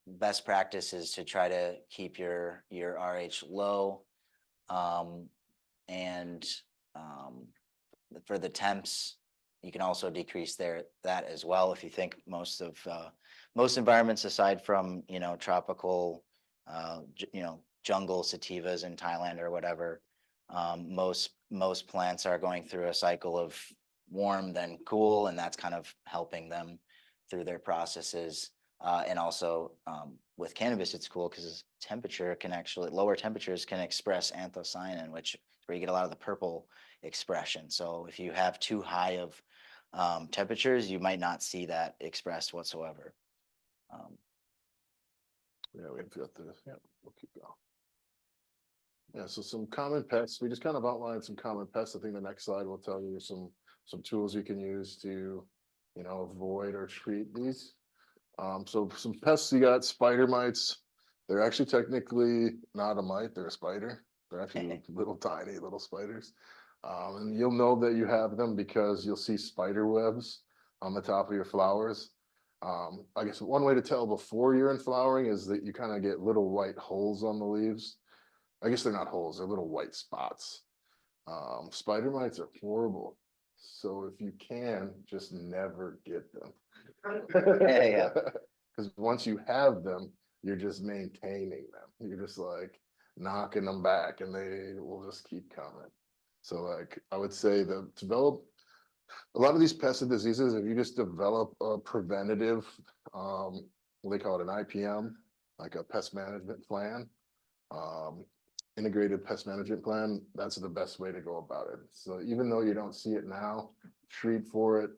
Speaker 2: best practice is to try to keep your RH low. And for the temps, you can also decrease that as well. If you think most environments aside from tropical, jungle sativas in Thailand or whatever, most plants are going through a cycle of warm then cool, and that's kind of helping them through their processes. And also with cannabis, it's cool because lower temperatures can express anthocyanin, which is where you get a lot of the purple expression. So if you have too high of temperatures, you might not see that expressed whatsoever.
Speaker 3: Yeah, we've got this. Yeah, we'll keep going. Yeah, so some common pests. We just kind of outlined some common pests. I think the next slide will tell you some tools you can use to, avoid or treat these. So some pests, you got spider mites. They're actually technically not a mite, they're a spider. They're actually little tiny little spiders. And you'll know that you have them because you'll see spider webs on the top of your flowers. I guess one way to tell before you're in flowering is that you kind of get little white holes on the leaves. I guess they're not holes, they're little white spots. Spider mites are horrible. So if you can, just never get them.
Speaker 2: Yeah.
Speaker 3: Because once you have them, you're just maintaining them. You're just like knocking them back and they will just keep coming. So like I would say that develop a lot of these pests and diseases, if you just develop a preventative, they call it an IPM, like a pest management plan, integrated pest management plan, that's the best way to go about it. So even though you don't see it now, treat for it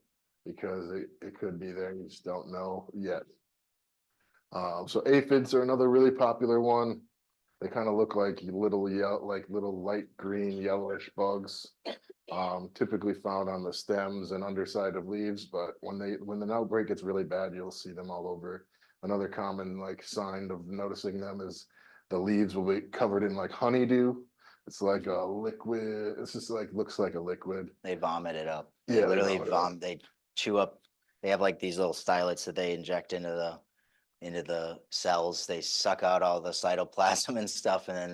Speaker 3: because it could be there, you just don't know yet. So aphids are another really popular one. They kind of look like little light green yellowish bugs, typically found on the stems and underside of leaves. But when the outbreak gets really bad, you'll see them all over. Another common like sign of noticing them is the leaves will be covered in like honeydew. It's like a liquid. It's just like looks like a liquid.
Speaker 2: They vomit it up.
Speaker 3: Yeah,
Speaker 2: They
Speaker 3: they
Speaker 2: literally
Speaker 3: vomit it up.
Speaker 2: they chew up, they have like these little stylets that they inject into the cells. They suck out all the cytoplasm and stuff, and then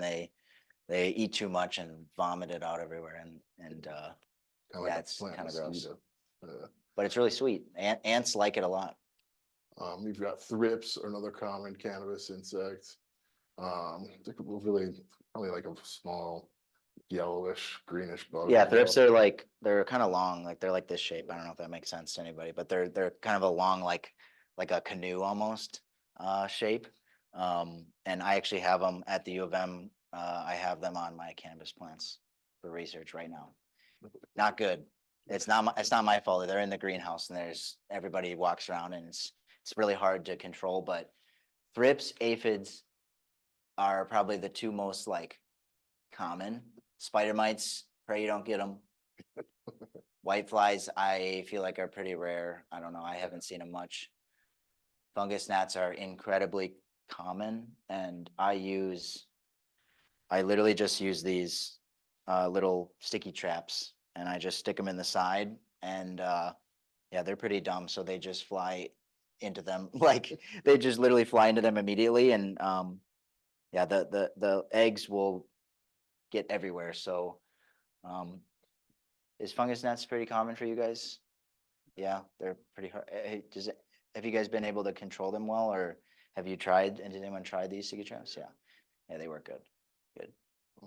Speaker 2: they eat too much and vomit it out everywhere. And
Speaker 3: Kind of
Speaker 2: yeah,
Speaker 3: like a
Speaker 2: it's
Speaker 3: plant
Speaker 2: kind of gross,
Speaker 3: mosquito.
Speaker 2: but it's really sweet. Ants like it a lot.
Speaker 3: We've got thrips, or another common cannabis insect. They're really probably like a small yellowish, greenish bug.
Speaker 2: Yeah,
Speaker 3: as well.
Speaker 2: thrips are like, they're kind of long, like they're like this shape. I don't know if that makes sense to anybody, but they're kind of a long, like a canoe almost shape. And I actually have them at the U of M. I have them on my cannabis plants for research right now. Not good. It's not my fault. They're in the greenhouse and everybody walks around and it's really hard to control. But thrips, aphids are probably the two most like common. Spider mites, pray you don't get them. White flies, I feel like are pretty rare. I don't know. I haven't seen them much. Fungus gnats are incredibly common, and I literally just use these little sticky traps, and I just stick them in the side, and yeah, they're pretty dumb. So they just fly into them, like they just literally fly into them immediately, and yeah, the eggs will get everywhere. So um, is fungus gnats pretty common for you guys? Yeah, they're pretty hard. Have you guys been able to control them well, or have you tried? And did anyone try these sticky traps? Yeah, yeah, they work good. Good.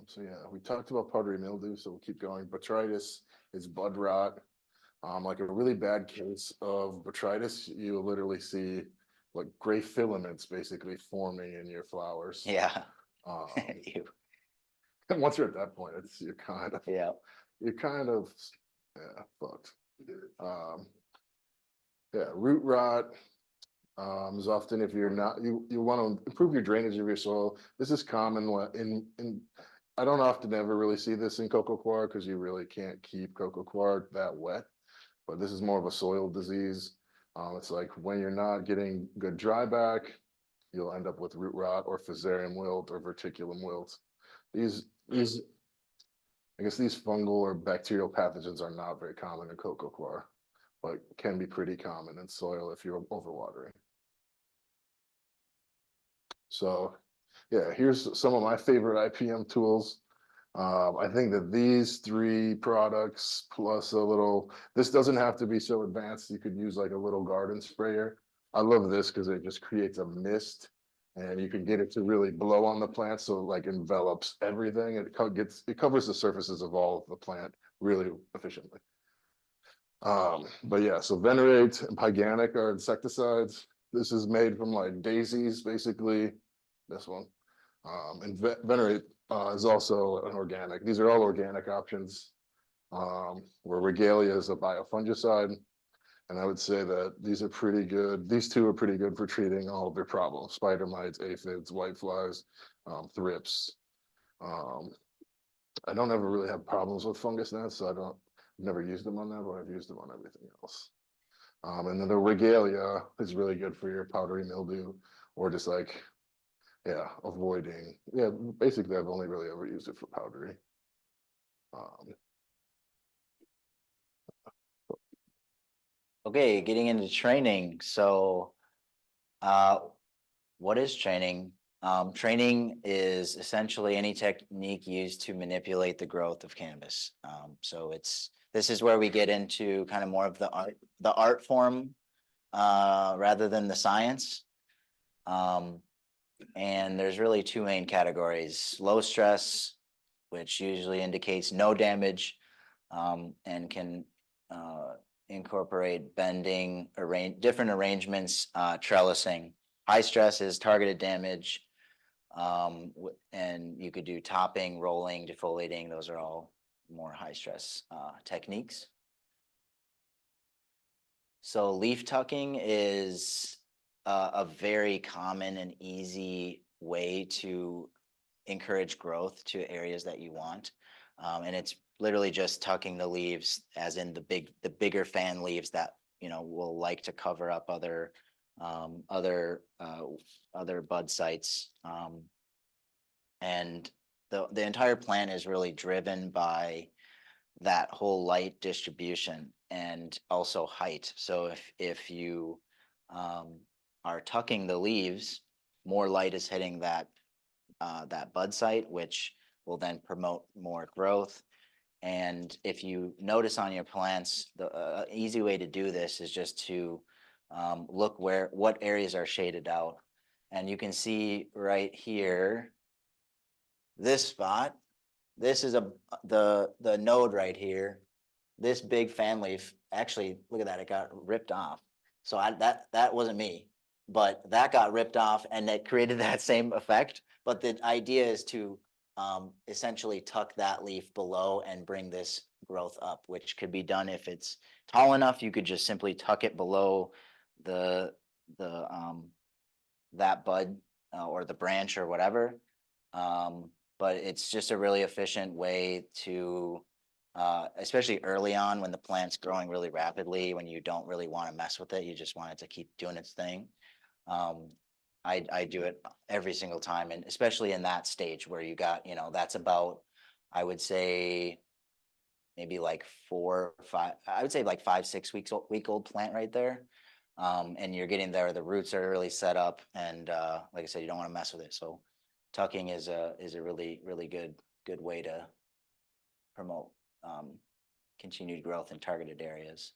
Speaker 3: So yeah, we talked about powdery mildew, so we'll keep going. Botrytis is bud rot. Like a really bad case of botrytis, you literally see like gray filaments basically forming in your flowers.
Speaker 2: Yeah.
Speaker 3: Um,
Speaker 2: Ew.
Speaker 3: and once you're at that point,
Speaker 2: Yeah.
Speaker 3: you're kind of yeah fucked. Um, yeah, root rot is often if you're not you want to improve your drainage of your soil. This is common in I don't often ever really see this in cocoa coir because you really can't keep cocoa coir that wet. But this is more of a soil disease. It's like when you're not getting good dry back, you'll end up with root rot or fusarium wilt or verticulum wilt. These I guess these fungal or bacterial pathogens are not very common in cocoa coir, but can be pretty common in soil if you're overwatering. So yeah, here's some of my favorite IPM tools. I think that these three products plus a little, this doesn't have to be so advanced. You could use like a little garden sprayer. I love this because it just creates a mist and you can get it to really blow on the plant. So it like envelops everything. It covers the surfaces of all of the plant really efficiently. But yeah, so Venerate and Pyganic are insecticides. This is made from like daisies, basically. This one. And Venerate is also an organic. These are all organic options. Where Regalia is a biofungicide. And I would say that these are pretty good. These two are pretty good for treating all of your problems: spider mites, aphids, whiteflies, thrips. Um, I don't ever really have problems with fungus gnats, so I've never used them on that, but I've used them on everything else. And then the Regalia is really good for your powdery mildew or just like, yeah, avoiding. Yeah, basically, I've only really ever used it for powdery. Um,
Speaker 2: Okay, getting into training. So, uh, what is training? Training is essentially any technique used to manipulate the growth of cannabis. So this is where we get into kind of more of the art form, rather than the science. And there's really two main categories: low stress, which usually indicates no damage, and can incorporate bending, different arrangements, trellising. High stress is targeted damage, and you could do topping, rolling, defoliating. Those are all more high stress techniques. So leaf tucking is a very common and easy way to encourage growth to areas that you want. And it's literally just tucking the leaves, as in the bigger fan leaves that, will like to cover up other bud sites. And the entire plant is really driven by that whole light distribution and also height. So if you are tucking the leaves, more light is hitting that bud site, which will then promote more growth. And if you notice on your plants, the easy way to do this is just to look what areas are shaded out. And you can see right here, this spot, this is the node right here. This big fan leaf, actually, look at that, it got ripped off. So that wasn't me, but that got ripped off and it created that same effect. But the idea is to essentially tuck that leaf below and bring this growth up, which could be done if it's tall enough. You could just simply tuck it below the that bud or the branch or whatever. But it's just a really efficient way to, especially early on when the plant's growing really rapidly, when you don't really want to mess with it, you just want it to keep doing its thing. I do it every single time, and especially in that stage where you got, that's about, I would say, maybe like 4 or 5, I would say like 5, 6 week old plant right there. And you're getting there, the roots are really set up, and like I said, you don't want to mess with it. So tucking is a really, really good way to promote continued growth in targeted areas.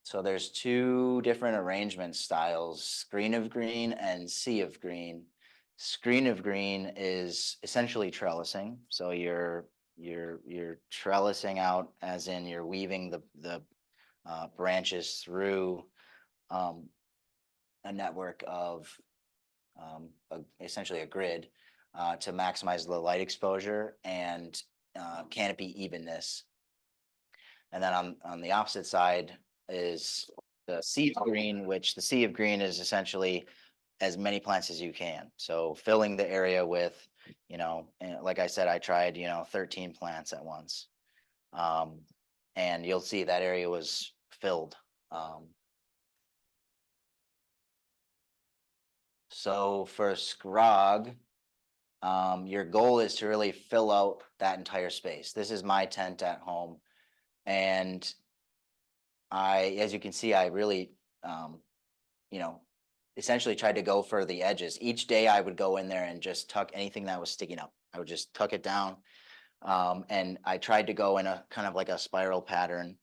Speaker 2: So there's 2 different arrangement styles: screen of green and sea of green. Screen of green is essentially trellising. So you're trellising out, as in you're weaving the branches through a network of essentially a grid to maximize the light exposure and canopy evenness. And then on the opposite side is the sea of green, which the sea of green is essentially as many plants as you can. So filling the area with, and like I said, I tried, 13 plants at once. And you'll see that area was filled. So for scrog, your goal is to really fill out that entire space. This is my tent at home. And as you can see, I really, essentially tried to go for the edges. Each day I would go in there and just tuck anything that was sticking up. I would just tuck it down. And I tried to go in a kind of like a spiral pattern.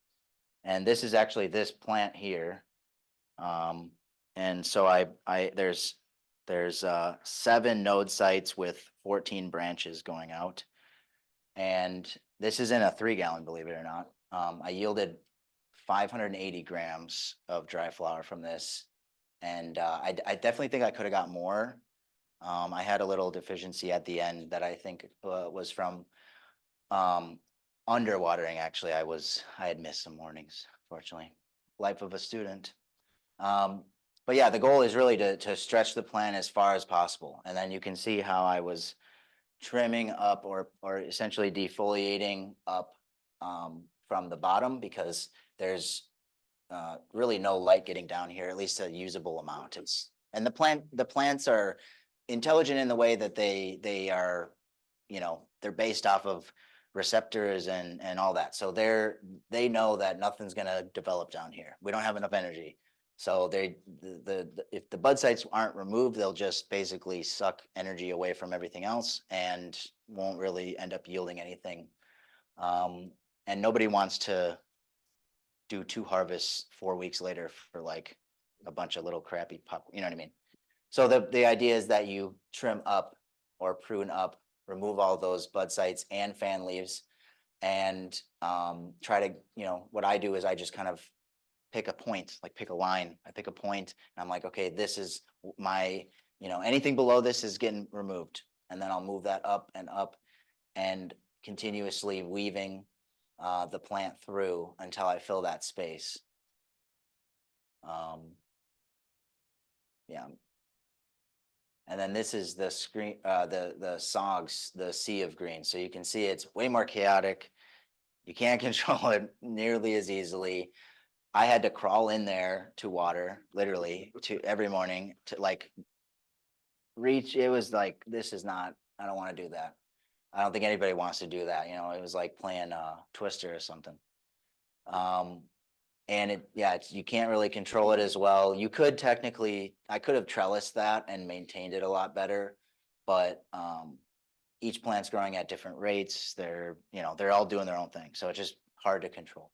Speaker 2: And this is actually this plant here. And so there's 7 node sites with 14 branches going out. And this is in a 3-gallon, believe it or not. I yielded 580 grams of dry flower from this. And I definitely think I could have got more. I had a little deficiency at the end that I think was from underwatering. Actually, I had missed some mornings, fortunately. Life of a student. But yeah, the goal is really to stretch the plant as far as possible. And then you can see how I was trimming up or essentially defoliating up from the bottom, because there's really no light getting down here, at least a usable amount. And the plants are intelligent in the way that they are, they're based off of receptors and all that. So they know that nothing's gonna develop down here. We don't have enough energy. So if the bud sites aren't removed, they'll just basically suck energy away from everything else and won't really end up yielding anything. And nobody wants to do 2 harvests 4 weeks later for like a bunch of little crappy pop, you know what I mean? So the idea is that you trim up or prune up, remove all those bud sites and fan leaves, and try to, what I do is I just kind of pick a point, like pick a line. I pick a point and I'm like, okay, this is my, anything below this is getting removed. And then I'll move that up and continuously weaving the plant through until I fill that space. Yeah. And then this is the screen, the SOGs, the sea of green. So you can see it's way more chaotic. You can't control it nearly as easily. I had to crawl in there to water, literally, to every morning to like reach. It was like, this is not, I don't want to do that. I don't think anybody wants to do that. You know, it was like playing Twister or something. And you can't really control it as well. You could technically, I could have trellised that and maintained it a lot better, but each plant's growing at different rates. They're all doing their own thing. So it's just hard to control.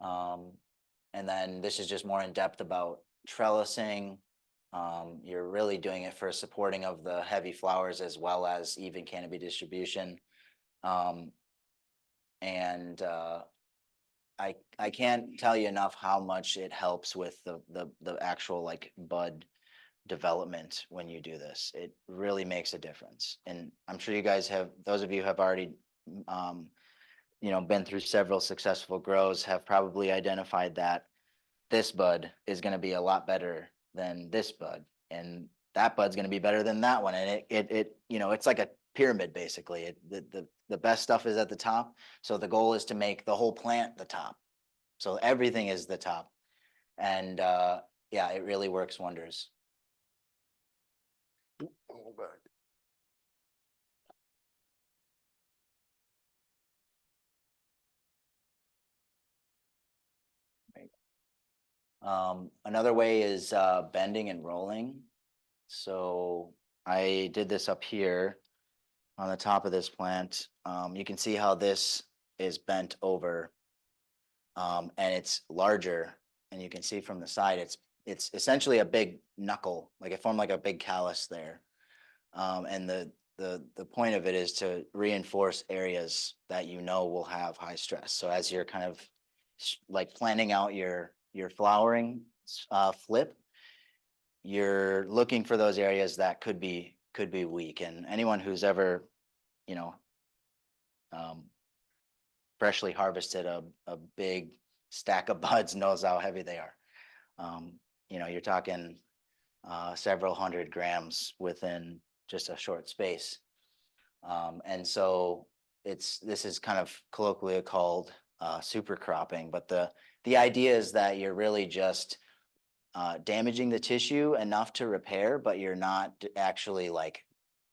Speaker 2: And then this is just more in depth about trellising. You're really doing it for supporting of the heavy flowers as well as even canopy distribution. And I can't tell you enough how much it helps with the actual like bud development when you do this. It really makes a difference. And I'm sure you guys have, those of you who have already been through several successful grows have probably identified that this bud is going to be a lot better than this bud, and that bud's going to be better than that one. And it's like a pyramid basically. The best stuff is at the top. So the goal is to make the whole plant the top. So everything is the top. And it really works wonders.
Speaker 3: Hold back.
Speaker 2: Another way is bending and rolling. So I did this up here on the top of this plant. You can see how this is bent over, and it's larger. And you can see from the side, it's essentially a big knuckle, like it formed like a big callus there. And the point of it is to reinforce areas that will have high stress. So as you're kind of like planning out your flowering flip, you're looking for those areas that could be weak. And anyone who's ever freshly harvested a big stack of buds knows how heavy they are. You're talking several hundred grams within just a short space. And so this is kind of colloquially called super cropping, but the idea is that you're really just damaging the tissue enough to repair, but you're not actually like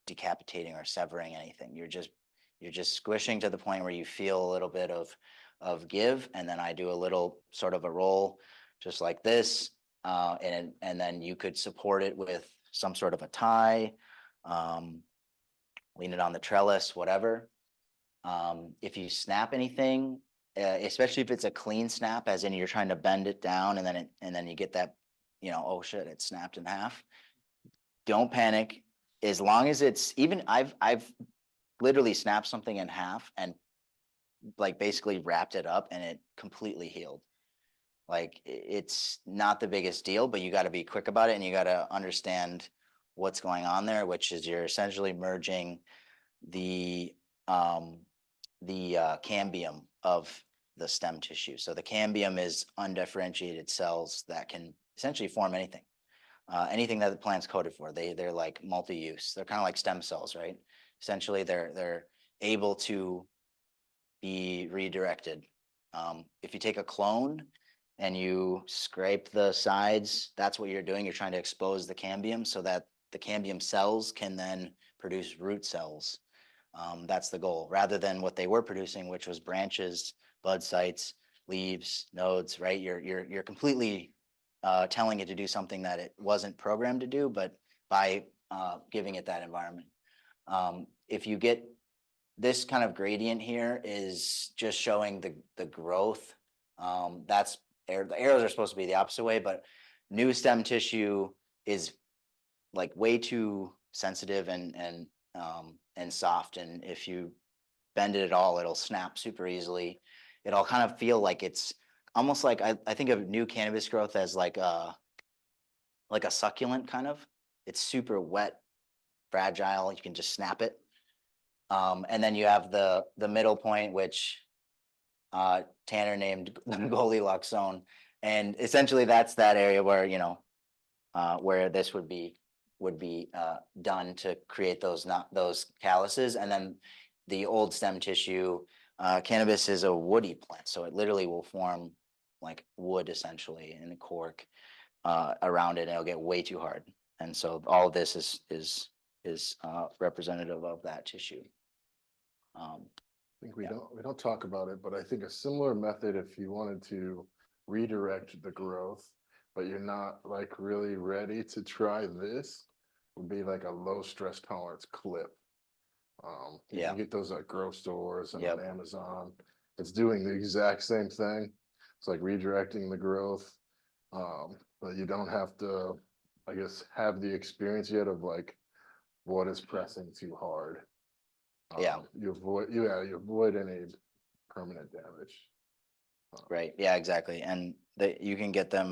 Speaker 2: decapitating or severing anything. You're just squishing to the point where you feel a little bit of give, and then I do a little sort of a roll just like this, and then you could support it with some sort of a tie, lean it on the trellis, whatever. If you snap anything, especially if it's a clean snap, as in you're trying to bend it down and then you get that, oh shit, it snapped in half. Don't panic. As long as it's even, I've literally snapped something in half and like basically wrapped it up and it completely healed. Like it's not the biggest deal, but you got to be quick about it and you got to understand what's going on there, which is you're essentially merging the cambium of the stem tissue. So the cambium is undifferentiated cells that can essentially form anything. Anything that the plant's coded for. They're like multi-use. They're kind of like stem cells, right? Essentially, they're able to be redirected. If you take a clone and you scrape the sides, that's what you're doing. You're trying to expose the cambium so that the cambium cells can then produce root cells. That's the goal, rather than what they were producing, which was branches, bud sites, leaves, nodes, right? You're completely telling it to do something that it wasn't programmed to do, but by giving it that environment. If you get this kind of gradient here is just showing the growth. The arrows are supposed to be the opposite way, but new stem tissue is like way too sensitive and soft. And if you bend it at all, it'll snap super easily. It'll kind of feel like it's almost like I think of new cannabis growth as like a succulent kind of. It's super wet, fragile. You can just snap it. And then you have the middle point, which Tanner named the Goldilocks zone. And essentially that's that area where, where this would be done to create those not those calluses. And then the old stem tissue, cannabis is a woody plant, so it literally will form like wood essentially in the cork around it, and it'll get way too hard. And so all of this is representative of that tissue.
Speaker 3: I think we
Speaker 2: Yeah.
Speaker 3: don't talk about it, but I think a similar method, if you wanted to redirect the growth, but you're not like really ready to try this, would be like a low stress tolerance clip. You
Speaker 2: Yeah.
Speaker 3: can get those at grocery stores and
Speaker 2: Yep.
Speaker 3: on Amazon. It's doing the exact same thing. It's like redirecting the growth. But you don't have to, I guess, have the experience yet of like what is pressing too hard.
Speaker 2: Yeah.
Speaker 3: You avoid any permanent damage.
Speaker 2: Right. Yeah, exactly. And you can get them,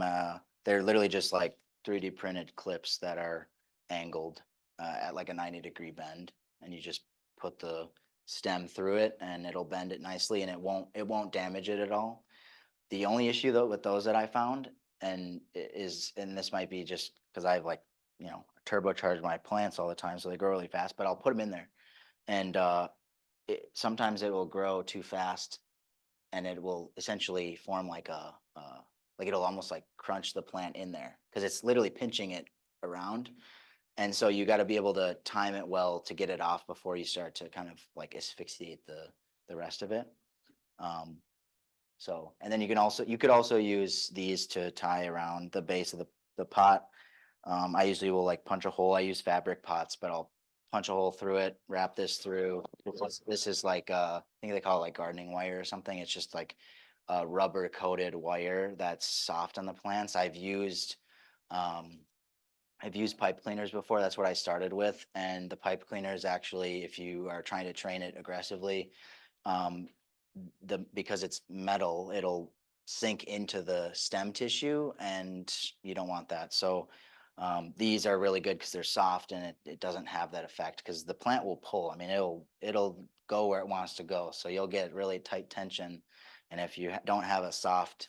Speaker 2: they're literally just like 3D printed clips that are angled at like a 90-degree bend. And you just put the stem through it and it'll bend it nicely and it won't damage it at all. The only issue though with those that I found and this might be just because I've like, turbocharged my plants all the time, so they grow really fast, but I'll put them in there. And sometimes it will grow too fast and it will essentially form like it'll almost like crunch the plant in there because it's literally pinching it around. And so you got to be able to time it well to get it off before you start to kind of like asphyxiate the rest of it. And then you could also use these to tie around the base of the pot. I usually will like punch a hole. I use fabric pots, but I'll punch a hole through it, wrap this through. This is like I think they call it like gardening wire or something. It's just like a rubber coated wire that's soft on the plants. I've used pipe cleaners before. That's what I started with. And the pipe cleaners actually, if you are trying to train it aggressively, um, because it's metal, it'll sink into the stem tissue, and you don't want that. So these are really good because they're soft and it doesn't have that effect because the plant will pull. I mean, it'll go where it wants to go. So you'll get really tight tension, and if you don't have a soft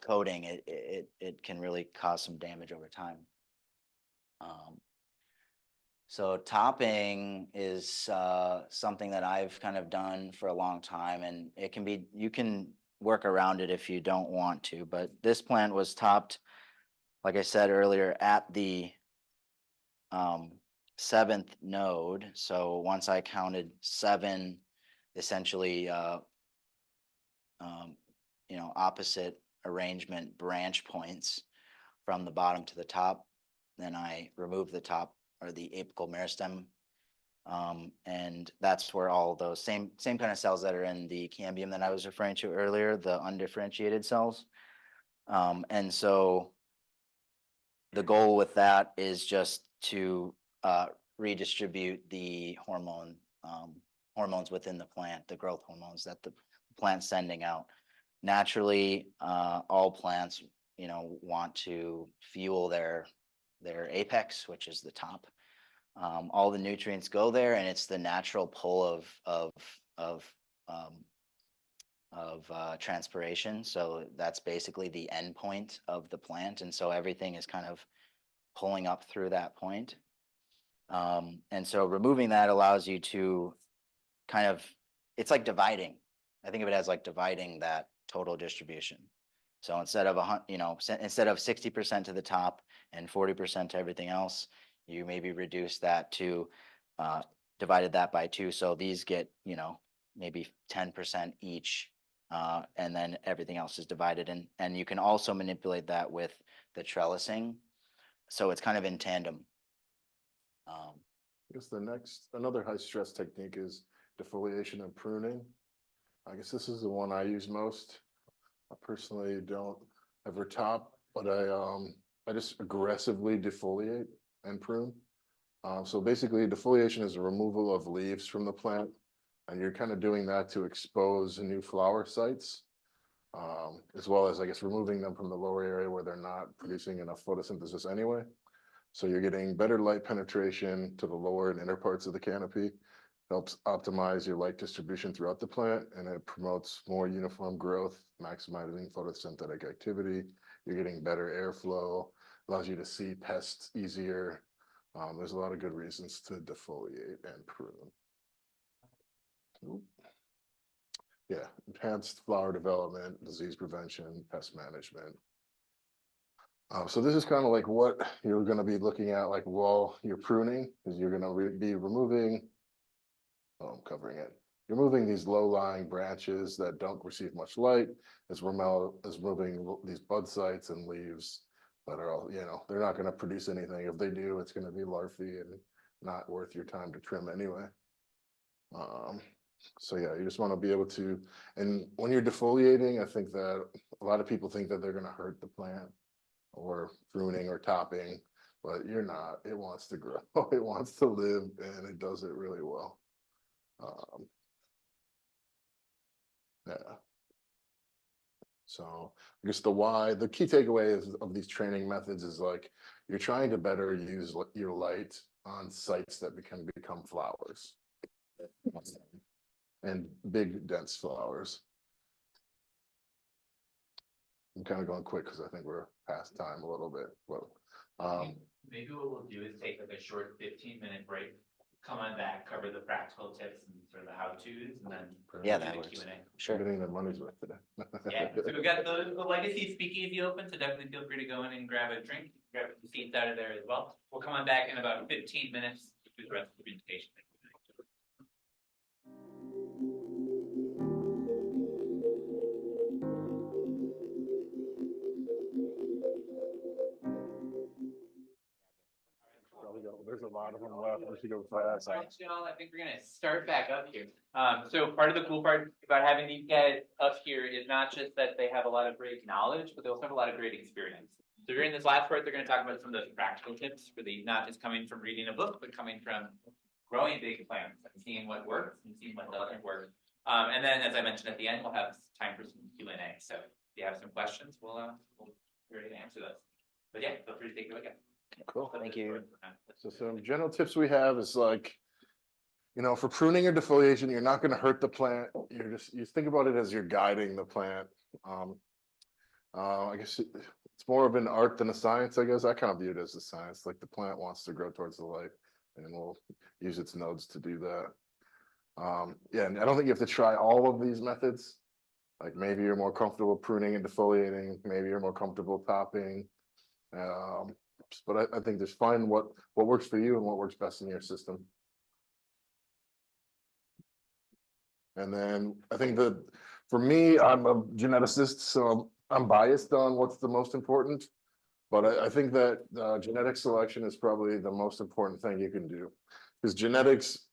Speaker 2: coating, it can really cause some damage over time. So topping is something that I've kind of done for a long time, and you can work around it if you don't want to, but this plant was topped, like I said earlier, at the 7th node. So once I counted 7, essentially, opposite arrangement branch points from the bottom to the top, then I removed the top or the apical meristem. And that's where all those same kind of cells that are in the cambium that I was referring to earlier, the undifferentiated cells. And so the goal with that is just to redistribute the hormones within the plant, the growth hormones that the plant's sending out. Naturally, all plants, want to fuel their apex, which is the top. All the nutrients go there, and it's the natural pull of transpiration. So that's basically the end point of the plant, and so everything is kind of pulling up through that point. And so removing that allows you to kind of, it's like dividing. I think of it as like dividing that total distribution. So instead of 60% to the top and 40% to everything else, you maybe reduce that to divided that by 2. So these get, maybe 10% each, and then everything else is divided. And you can also manipulate that with the trellising. So it's kind of in tandem.
Speaker 3: I guess another high stress technique is defoliation and pruning. I guess this is the one I use most. I personally don't ever top, but I just aggressively defoliate and prune. So basically defoliation is a removal of leaves from the plant, and you're kind of doing that to expose new flower sites, as well as, I guess, removing them from the lower area where they're not producing enough photosynthesis anyway. So you're getting better light penetration to the lower and inner parts of the canopy, helps optimize your light distribution throughout the plant, and it promotes more uniform growth, maximizing photosynthetic activity. You're getting better airflow, allows you to see pests easier. There's a lot of good reasons to defoliate and prune. Oop. Yeah, enhanced flower development, disease prevention, pest management. So this is kind of like what you're going to be looking at, like while you're pruning, is you're going to be removing. Oh, I'm covering it. You're moving these low-lying branches that don't receive much light, as we're moving these bud sites and leaves that are all, they're not going to produce anything. If they do, it's going to be larvae and not worth your time to trim anyway. So yeah, you just want to be able to, and when you're defoliating, I think that a lot of people think that they're going to hurt the plant or pruning or topping, but you're not. It wants to grow, it wants to live, and it does it really well. Yeah. So I guess the key takeaway of these training methods is like you're trying to better use your light on sites that can become flowers and big dense flowers. I'm kind of going quick because I think we're past time a little bit. Well,
Speaker 1: Maybe what we'll do is take like a short 15-minute break, come on back, cover the practical tips and sort of the how-tos, and then
Speaker 2: Yeah,
Speaker 1: do
Speaker 2: that
Speaker 1: the
Speaker 2: works.
Speaker 1: Q&A.
Speaker 2: Sure.
Speaker 3: getting their money's worth today.
Speaker 1: Yeah, so we've got the legacy speakeasy open, so definitely feel free to go in and grab a drink, grab the seats out of there as well. We'll come on back in about 15 minutes to do the rest of the presentation.
Speaker 3: There's a lot of them left. We should go fast.
Speaker 1: All right, y'all, I think we're gonna start back up here. So part of the cool part about having these guys up here is not just that they have a lot of great knowledge, but they also have a lot of great experience. So during this last part, they're gonna talk about some of those practical tips for the, not just coming from reading a book, but coming from growing big plants and seeing what works and seeing what doesn't work. And then, as I mentioned at the end, we'll have time for some Q&A. So if you have some questions, we'll be ready to answer those. But yeah, feel free to take a look at it.
Speaker 3: Cool.
Speaker 2: Thank you.
Speaker 3: So some general tips we have is like, for pruning or defoliation, you're not going to hurt the plant. You think about it as you're guiding the plant. I guess it's more of an art than a science, I guess. I kind of view it as a science. Like the plant wants to grow towards the light, and we'll use its nodes to do that. Yeah, and I don't think you have to try all of these methods. Like maybe you're more comfortable pruning and defoliating. Maybe you're more comfortable topping. But I think just find what works for you and what works best in your system. And then I think that for me, I'm a geneticist, so I'm biased on what's the most important. But I think that genetic selection is probably the most important thing you can do, because genetics,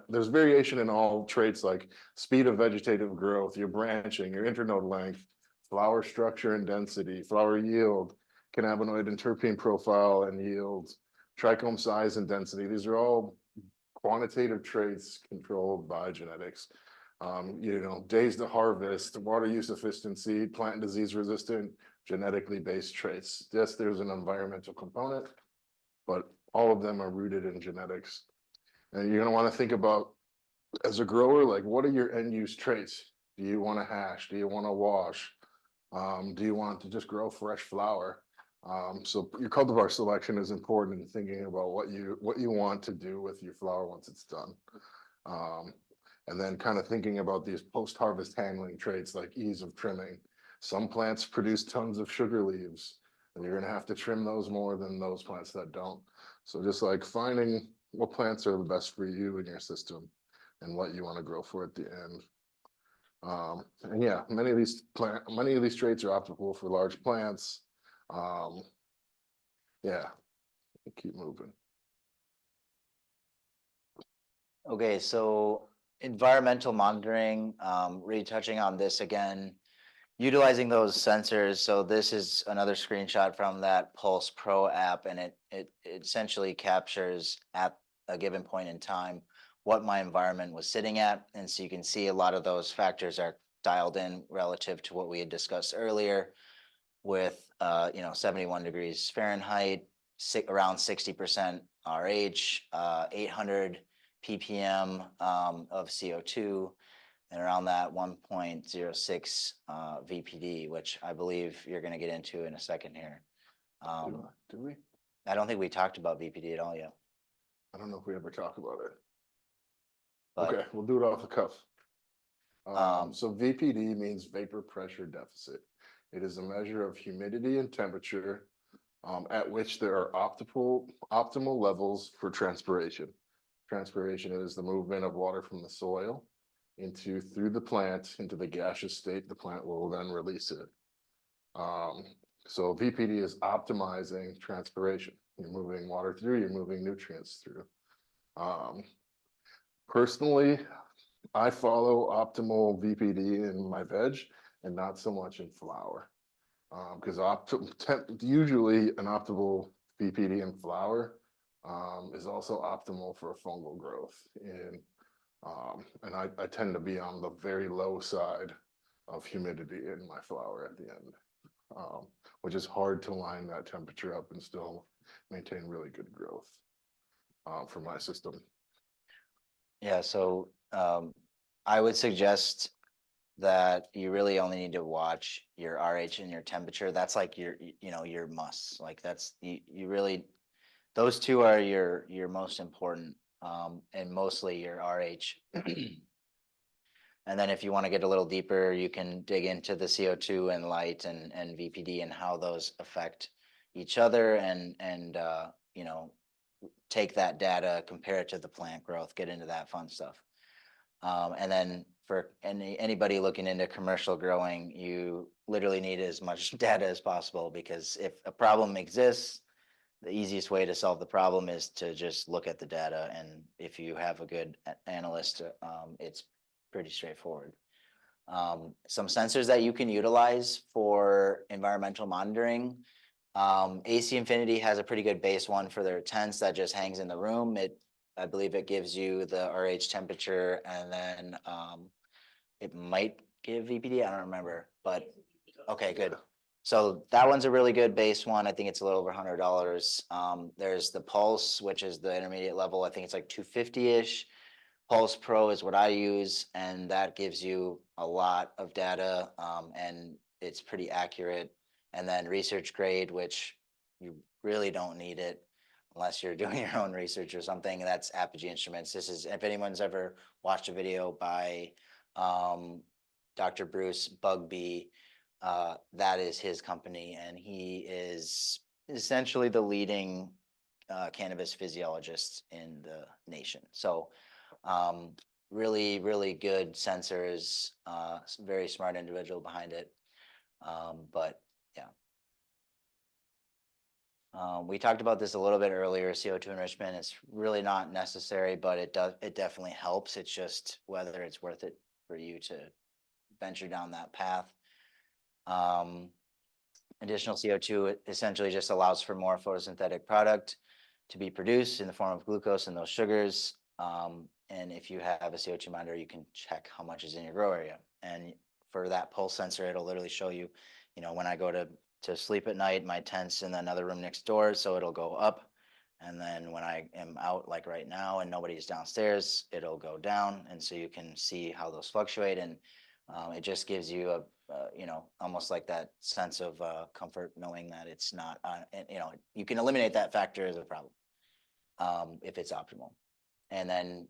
Speaker 3: there's variation in all traits like speed of vegetative growth, your branching, your internode length, flower structure and density, flower yield, cannabinoid and terpene profile and yield, trichome size and density. These are all quantitative traits controlled by genetics. Days to harvest, water use efficiency, plant disease resistant, genetically based traits. Yes, there's an environmental component, but all of them are rooted in genetics. And you're going to want to think about, as a grower, like what are your end use traits? Do you want to hash? Do you want to wash? Do you want to just grow fresh flower? So your cultivar selection is important in thinking about what you want to do with your flower once it's done. And then kind of thinking about these post-harvest handling traits like ease of trimming. Some plants produce tons of sugar leaves, and you're going to have to trim those more than those plants that don't. So just like finding what plants are the best for you and your system and what you want to grow for at the end. And yeah, many of these traits are optimal for large plants. Yeah, keep moving.
Speaker 2: Okay, so environmental monitoring, really touching on this again, utilizing those sensors. So this is another screenshot from that Pulse Pro app, and it essentially captures at a given point in time what my environment was sitting at. And so you can see a lot of those factors are dialed in relative to what we had discussed earlier with 71 degrees Fahrenheit, around 60% RH, 800 ppm of CO2 and around that 1.06 VPD, which I believe you're going to get into in a second here.
Speaker 3: Do we?
Speaker 2: I don't think we talked about VPD at all yet.
Speaker 3: I don't know if we ever talk about it.
Speaker 2: But,
Speaker 3: Okay, we'll do it off the cuff.
Speaker 2: Um,
Speaker 3: So VPD means vapor pressure deficit. It is a measure of humidity and temperature at which there are optimal levels for transpiration. Transpiration is the movement of water from the soil through the plant into the gaseous state. The plant will then release it. So VPD is optimizing transpiration. You're moving water through, you're moving nutrients through. Personally, I follow optimal VPD in my veg and not so much in flower. Because usually an optimal VPD in flower is also optimal for fungal growth. And I tend to be on the very low side of humidity in my flower at the end, which is hard to line that temperature up and still maintain really good growth for my system.
Speaker 2: yeah, so I would suggest that you really only need to watch your RH and your temperature. That's like your musts. Like that's you really, those two are your most important, and mostly your RH. And then if you want to get a little deeper, you can dig into the CO2 and light and VPD and how those affect each other and take that data, compare it to the plant growth, get into that fun stuff. And then for anybody looking into commercial growing, you literally need as much data as possible, because if a problem exists, the easiest way to solve the problem is to just look at the data. And if you have a good analyst, it's pretty straightforward. Some sensors that you can utilize for environmental monitoring. AC Infinity has a pretty good base one for their tents that just hangs in the room. I believe it gives you the RH temperature, and then it might give VPD. I don't remember, but okay, good. So that one's a really good base one. I think it's a little over $100. There's the Pulse, which is the intermediate level. I think it's like 250-ish. Pulse Pro is what I use, and that gives you a lot of data, and it's pretty accurate. And then research grade, which you really don't need it unless you're doing your own research or something. That's Apogee Instruments. This is, if anyone's ever watched a video by Dr. Bruce Bugbee, that is his company, and he is essentially the leading cannabis physiologist in the nation. So really, really good sensors, very smart individual behind it. But yeah. We talked about this a little bit earlier, CO2 enrichment. It's really not necessary, but it definitely helps. It's just whether it's worth it for you to venture down that path. Additional CO2 essentially just allows for more photosynthetic product to be produced in the form of glucose and those sugars. And if you have a CO2 monitor, you can check how much is in your grow area. And for that pulse sensor, it'll literally show you, when I go to sleep at night, my tent's in another room next door, so it'll go up. And then when I am out, like right now, and nobody's downstairs, it'll go down. And so you can see how those fluctuate. And it just gives you almost like that sense of comfort knowing that it's not, you can eliminate that factor as a problem if it's optimal. And then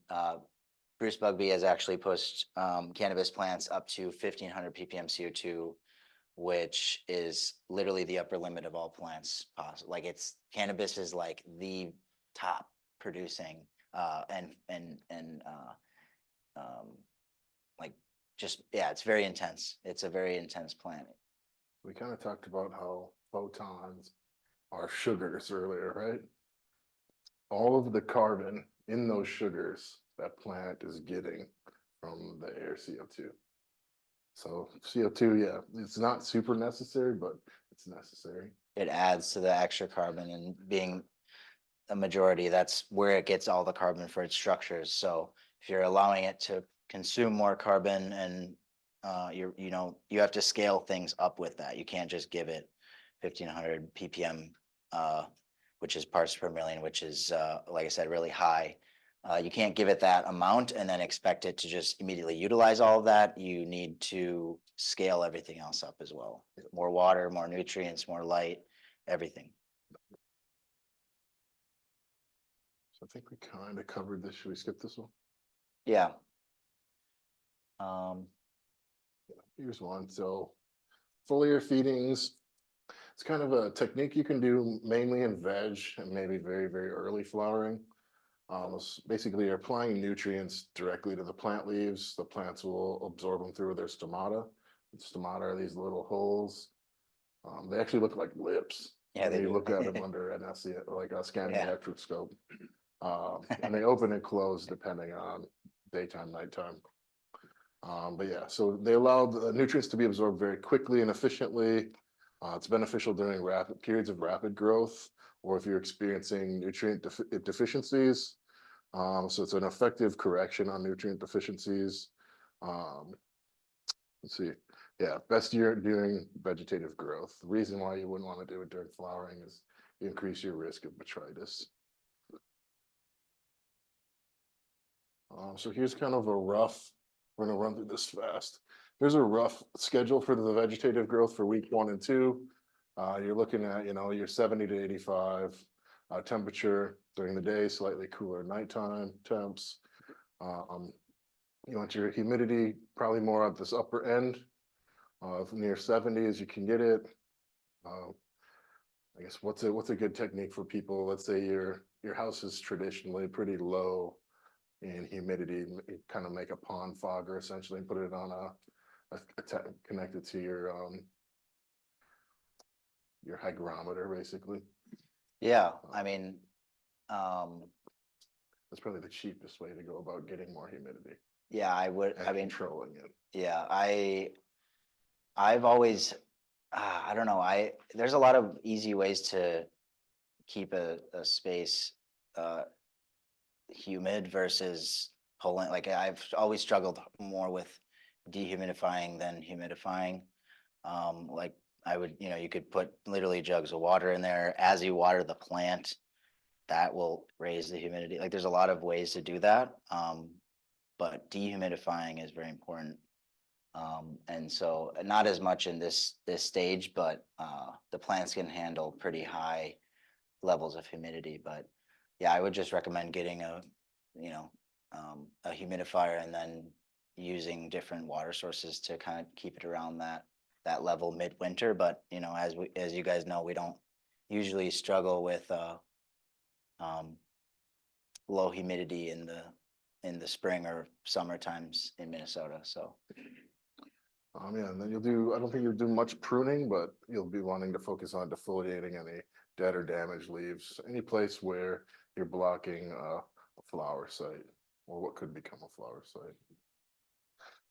Speaker 2: Bruce Bugbee has actually pushed cannabis plants up to 1,500 ppm CO2, which is literally the upper limit of all plants possible. Like cannabis is like the top producing it's very intense. It's a very intense plant.
Speaker 3: We kind of talked about how photons are sugars earlier, right? All of the carbon in those sugars that plant is getting from the air CO2. So CO2, yeah, it's not super necessary, but it's necessary.
Speaker 2: It adds to the extra carbon, and being a majority, that's where it gets all the carbon for its structures. So if you're allowing it to consume more carbon, and you have to scale things up with that. You can't just give it 1,500 ppm, which is parts per million, which is like I said, really high. You can't give it that amount and then expect it to just immediately utilize all of that. You need to scale everything else up as well. More water, more nutrients, more light, everything.
Speaker 3: So I think we kind of covered this. Should we skip this one?
Speaker 2: Yeah.
Speaker 3: Here's one. So foliar feedings, it's kind of a technique you can do mainly in veg and maybe very, very early flowering. Basically, you're applying nutrients directly to the plant leaves. The plants will absorb them through their stomata. The stomata are these little holes. They actually look like lips.
Speaker 2: Yeah,
Speaker 3: when
Speaker 2: they
Speaker 3: you
Speaker 2: do.
Speaker 3: look at them under an like a scanning
Speaker 2: Yeah.
Speaker 3: electroscope. And they open and close depending on daytime, nighttime. But yeah, so they allow the nutrients to be absorbed very quickly and efficiently. It's beneficial during rapid periods of rapid growth, or if you're experiencing nutrient deficiencies. So it's an effective correction on nutrient deficiencies. Um, let's see. Yeah, best year during vegetative growth. The reason why you wouldn't want to do it during flowering is you increase your risk of botrytis. So here's kind of a rough, we're gonna run through this fast. Here's a rough schedule for the vegetative growth for week 1 and 2. You're looking at, your 70 to 85 temperature during the day, slightly cooler nighttime temps. You want your humidity probably more at this upper end, near 70 as you can get it. I guess what's a good technique for people? Let's say your house is traditionally pretty low in humidity, kind of make a pond fogger essentially and put it on connected to your hygrometer basically.
Speaker 2: Yeah, I mean,
Speaker 3: That's probably the cheapest way to go about getting more humidity
Speaker 2: yeah, I would,
Speaker 3: and
Speaker 2: I mean,
Speaker 3: controlling it.
Speaker 2: yeah, I've always, I don't know, there's a lot of easy ways to keep a space humid versus pulling, like I've always struggled more with dehumidifying than humidifying. Like I would, you could put literally jugs of water in there as you water the plant. That will raise the humidity. Like there's a lot of ways to do that. But dehumidifying is very important. And so not as much in this stage, but the plants can handle pretty high levels of humidity. But yeah, I would just recommend getting a humidifier and then using different water sources to kind of keep it around that level midwinter. But as you guys know, we don't usually struggle with low humidity in the spring or summer times in Minnesota. So
Speaker 3: Yeah, and then I don't think you'll do much pruning, but you'll be wanting to focus on defoliating any dead or damaged leaves, any place where you're blocking a flower site or what could become a flower site.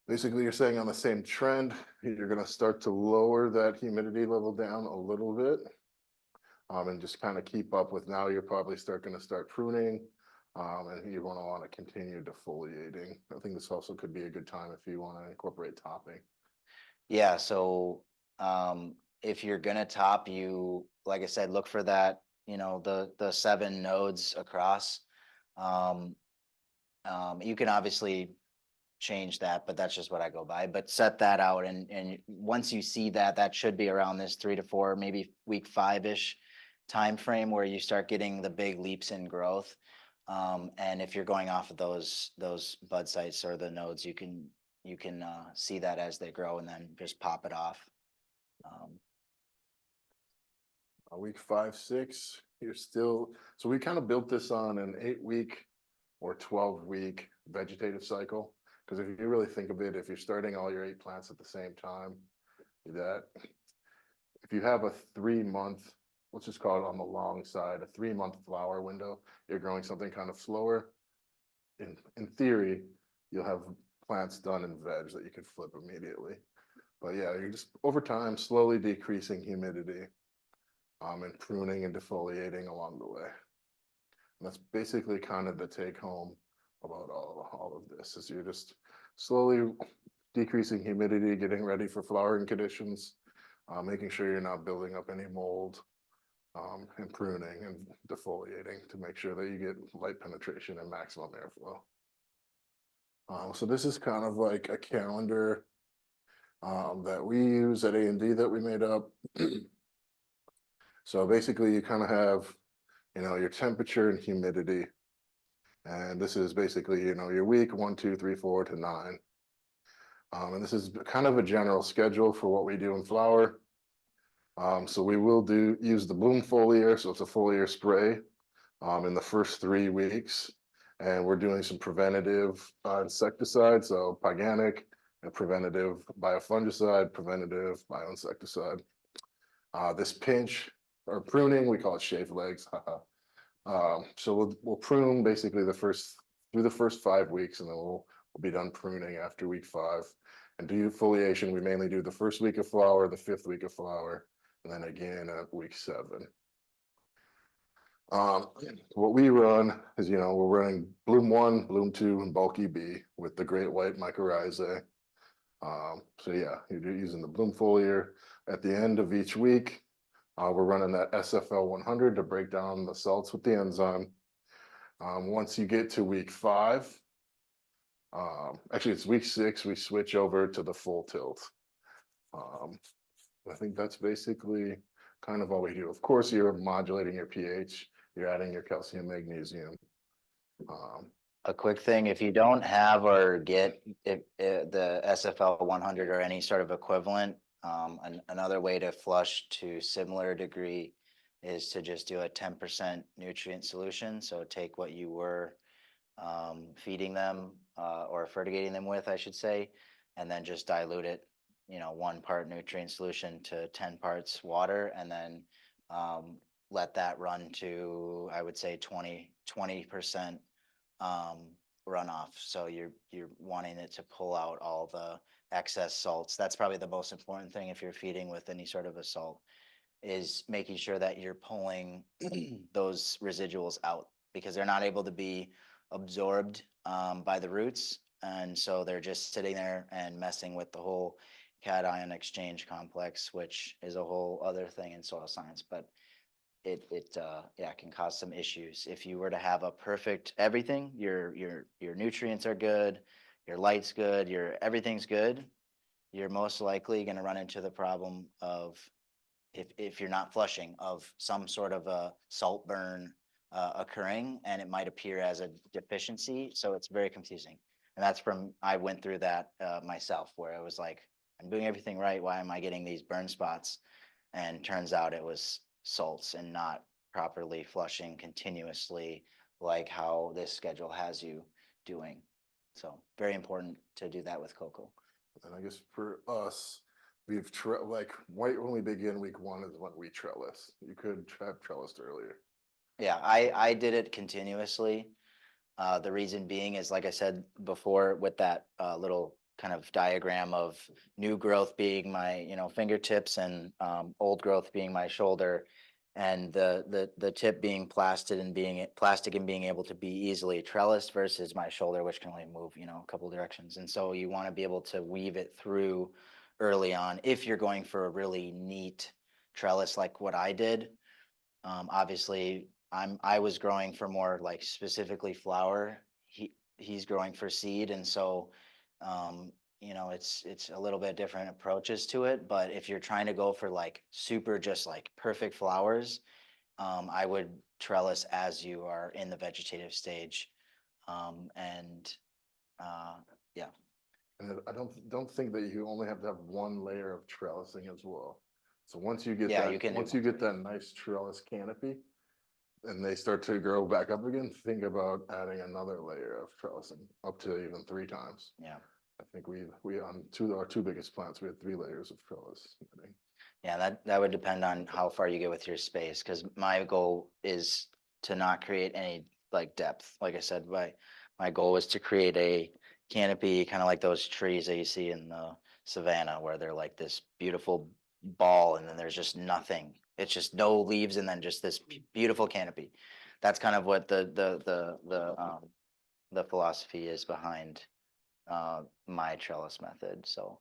Speaker 3: Basically, you're saying on the same trend, you're going to start to lower that humidity level down a little bit, and just kind of keep up with. Now you're probably going to start pruning, and you want to continue defoliating. I think this also could be a good time if you want to incorporate topping.
Speaker 2: yeah, so if you're gonna top, like I said, look for that, the 7 nodes across. You can obviously change that, but that's just what I go by. But set that out, and once you see that, that should be around this 3 to 4, maybe week 5-ish time frame where you start getting the big leaps in growth. And if you're going off of those bud sites or the nodes, you can see that as they grow and then just pop it off.
Speaker 3: Week 5, 6, so we kind of built this on an 8-week or 12-week vegetative cycle. Because if you really think of it, if you're starting all your 8 plants at the same time, if you have a 3-month, let's just call it on the long side, a 3-month flower window, you're growing something kind of slower. In theory, you'll have plants done in veg that you could flip immediately. But yeah, you're just over time slowly decreasing humidity, and pruning and defoliating along the way. And that's basically kind of the take home about all of this, is you're just slowly decreasing humidity, getting ready for flowering conditions, making sure you're not building up any mold, and pruning and defoliating to make sure that you get light penetration and maximum airflow. So this is kind of like a calendar that we use at A&D that we made up. So basically you kind of have, your temperature and humidity. And this is basically, your week 1, 2, 3, 4 to 9. And this is kind of a general schedule for what we do in flower. So we will use the bloom foliar. So it's a foliar spray in the first 3 weeks. And we're doing some preventative insecticide, so pyganic, and preventative biofungicide, preventative bioinsecticide. This pinch or pruning, we call it shave legs. So we'll prune basically through the first 5 weeks, and then we'll be done pruning after week 5. And do foliation, we mainly do the first week of flower, the 5th week of flower, and then again at week 7. What we run is, we're running bloom 1, bloom 2, and bulky B with the great white mycorrhizae. So yeah, you're using the bloom foliar. At the end of each week, we're running that SFL 100 to break down the salts with the enzyme. Once you get to week 5, actually it's week 6, we switch over to the full tilt. I think that's basically kind of all we do. Of course, you're modulating your pH, you're adding your calcium, magnesium.
Speaker 2: A quick thing, if you don't have or get the SFL 100 or any sort of equivalent, another way to flush to similar degree is to just do a 10% nutrient solution. So take what you were feeding them or fertigating them with, I should say, and then just dilute it, 1 part nutrient solution to 10 parts water, and then let that run to, I would say 20% runoff. So you're wanting it to pull out all the excess salts. That's probably the most important thing if you're feeding with any sort of a salt, is making sure that you're pulling those residuals out, because they're not able to be absorbed by the roots. And so they're just sitting there and messing with the whole cation exchange complex, which is a whole other thing in soil science. But it can cause some issues. If you were to have a perfect everything, your nutrients are good, your light's good, everything's good, you're most likely going to run into the problem of, if you're not flushing, of some sort of a salt burn occurring, and it might appear as a deficiency. So it's very confusing. And I went through that myself, where I was like, I'm doing everything right, why am I getting these burn spots? And turns out it was salts and not properly flushing continuously, like how this schedule has you doing. So very important to do that with cocoa.
Speaker 3: And I guess for us, we've when we begin week 1 is when we trellis. You could have trellised earlier.
Speaker 2: Yeah, I did it continuously. The reason being is, like I said before, with that little kind of diagram of new growth being my fingertips, and old growth being my shoulder, and the tip being plastic and being able to be easily trellised, versus my shoulder, which can only move a couple directions. And so you want to be able to weave it through early on if you're going for a really neat trellis like what I did. Obviously I was growing for more like specifically flower. He's growing for seed, and so it's a little bit different approaches to it. But if you're trying to go for like super just like perfect flowers, I would trellis as you are in the vegetative stage. Yeah.
Speaker 3: And I don't think that you only have to have 1 layer of trellising as well. So once you get that nice trellis canopy, and they start to grow back up again, think about adding another layer of trellising, up to even 3 times.
Speaker 2: Yeah.
Speaker 3: I think we on our 2 biggest plants, we had 3 layers of trellis.
Speaker 2: Yeah, that would depend on how far you get with your space, because my goal is to not create any like depth. Like I said, my goal was to create a canopy, kind of like those trees that you see in the savannah, where they're like this beautiful ball, and then there's just nothing. It's just no leaves, and then just this beautiful canopy. That's kind of what the philosophy is behind my trellis method. So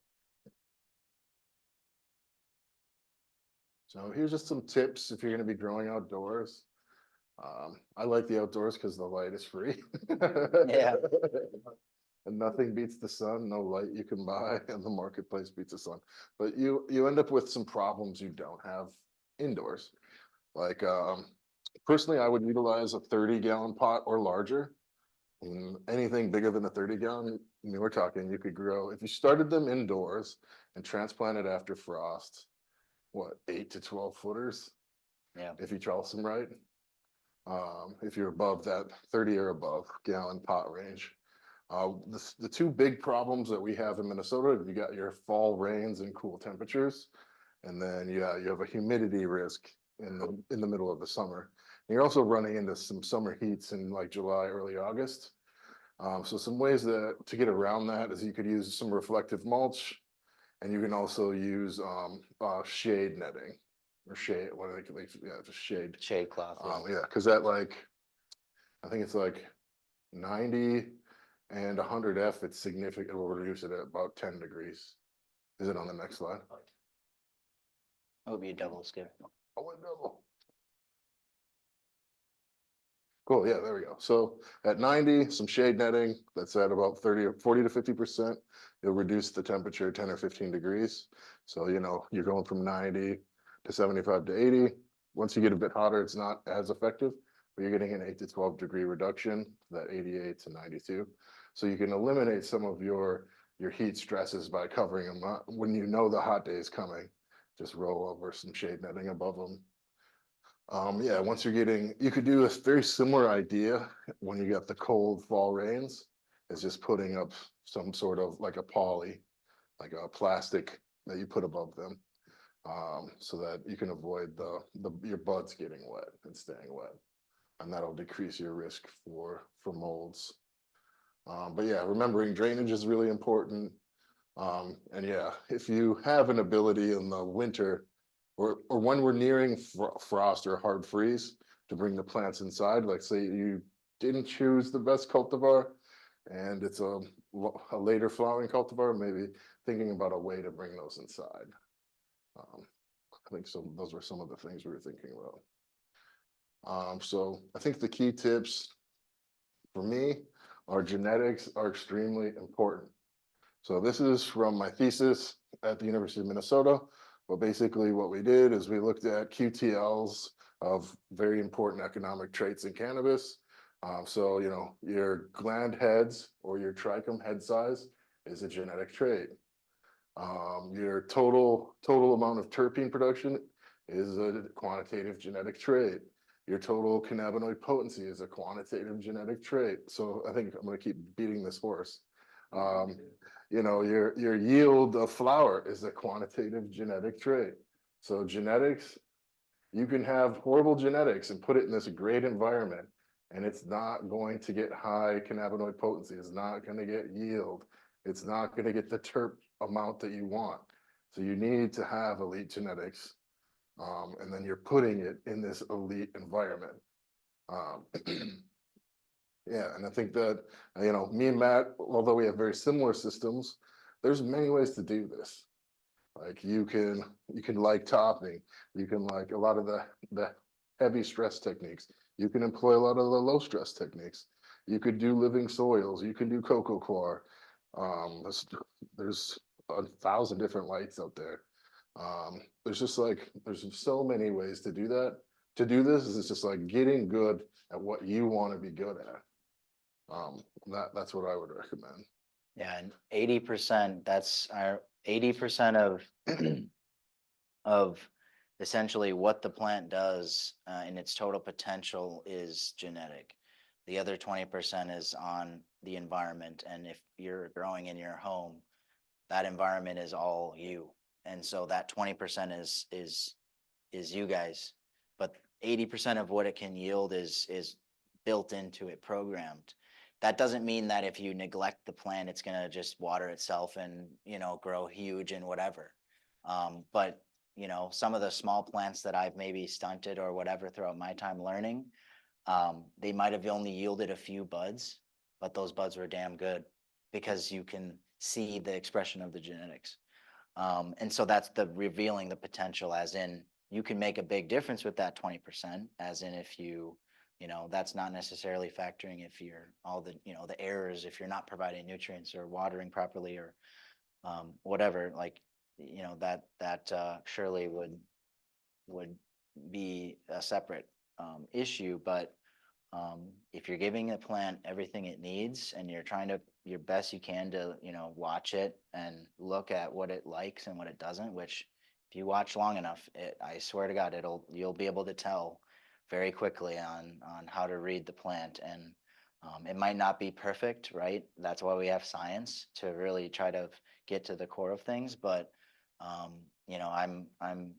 Speaker 3: So here's just some tips if you're gonna be growing outdoors. I like the outdoors because the light is free.
Speaker 2: Yeah.
Speaker 3: And nothing beats the sun, no light you can buy, and the marketplace beats the sun. But you end up with some problems you don't have indoors. Like personally, I would utilize a 30-gallon pot or larger. Anything bigger than a 30-gallon, I mean, we're talking you could grow if you started them indoors and transplanted after frost, what, 8 to 12 footers
Speaker 2: Yeah.
Speaker 3: if you trellis them right. If you're above that 30 or above gallon pot range. The two big problems that we have in Minnesota, you got your fall rains and cool temperatures, and then you have a humidity risk in the middle of the summer. And you're also running into some summer heats in like July, early August. So some ways to get around that is you could use some reflective mulch, and you can also use shade netting or shade, what do they call it? Yeah, just shade.
Speaker 2: Shade cloth. Yeah.
Speaker 3: Yeah, because that like, I think it's like 90 and 100 F, it's significant. We'll reduce it at about 10 degrees. Is it on the next slide?
Speaker 2: It would be a double skip.
Speaker 3: I went double. Cool, yeah, there we go. So at 90, some shade netting, that's at about 30 or 40 to 50%. You'll reduce the temperature 10 or 15 degrees. So, you're going from 90 to 75 to 80. Once you get a bit hotter, it's not as effective, but you're getting an 8 to 12 degree reduction, that 88 to 92. So you can eliminate some of your heat stresses by covering them up. When you know the hot day is coming, just roll over some shade netting above them. Yeah, once you could do a very similar idea when you got the cold fall rains, is just putting up some sort of like a poly, like a plastic that you put above them, so that you can avoid your buds getting wet and staying wet, and that'll decrease your risk for molds. But yeah, remembering drainage is really important. And yeah, if you have an ability in the winter or when we're nearing frost or hard freeze to bring the plants inside, like say you didn't choose the best cultivar and it's a later flowering cultivar, maybe thinking about a way to bring those inside. I think those were some of the things we were thinking about. So I think the key tips for me are genetics are extremely important. So this is from my thesis at the University of Minnesota. But basically what we did is we looked at QTLs of very important economic traits in cannabis. So, your gland heads or your trichome head size is a genetic trait. Your total amount of terpene production is a quantitative genetic trait. Your total cannabinoid potency is a quantitative genetic trait. So I think I'm going to keep beating this horse. Your yield of flower is a quantitative genetic trait. So genetics, you can have horrible genetics and put it in this great environment, and it's not going to get high cannabinoid potency. It's not going to get yield. It's not going to get the terp amount that you want. So you need to have elite genetics, and then you're putting it in this elite environment. Yeah, and I think that, me and Matt, although we have very similar systems, there's many ways to do this. Like you can like topping, you can like a lot of the heavy stress techniques. You can employ a lot of the low stress techniques. You could do living soils. You can do coco coir. There's 1,000 different lights out there. There's so many ways to do that. To do this is just like getting good at what you want to be good at. That's what I would recommend.
Speaker 2: Yeah, and 80%, that's our 80% of essentially what the plant does in its total potential is genetic. The other 20% is on the environment. And if you're growing in your home, that environment is all you. And so that 20% is you guys. But 80% of what it can yield is built into it, programmed. That doesn't mean that if you neglect the plant, it's going to just water itself and, grow huge and whatever. But, some of the small plants that I've maybe stunted or whatever throughout my time learning, they might have only yielded a few buds, but those buds were damn good because you can see the expression of the genetics. And so that's the revealing the potential, as in you can make a big difference with that 20%, as in if you know, that's not necessarily factoring if you're all the, you know, the errors, if you're not providing nutrients or watering properly or whatever, like, you know, that surely would be a separate issue. But if you're giving a plant everything it needs and you're trying to your best you can to, you know, watch it and look at what it likes and what it doesn't, which if you watch long enough, I swear to God, you'll be able to tell very quickly on how to read the plant. And it might not be perfect, right? That's why we have science, to really try to get to the core of things. But you know, I'm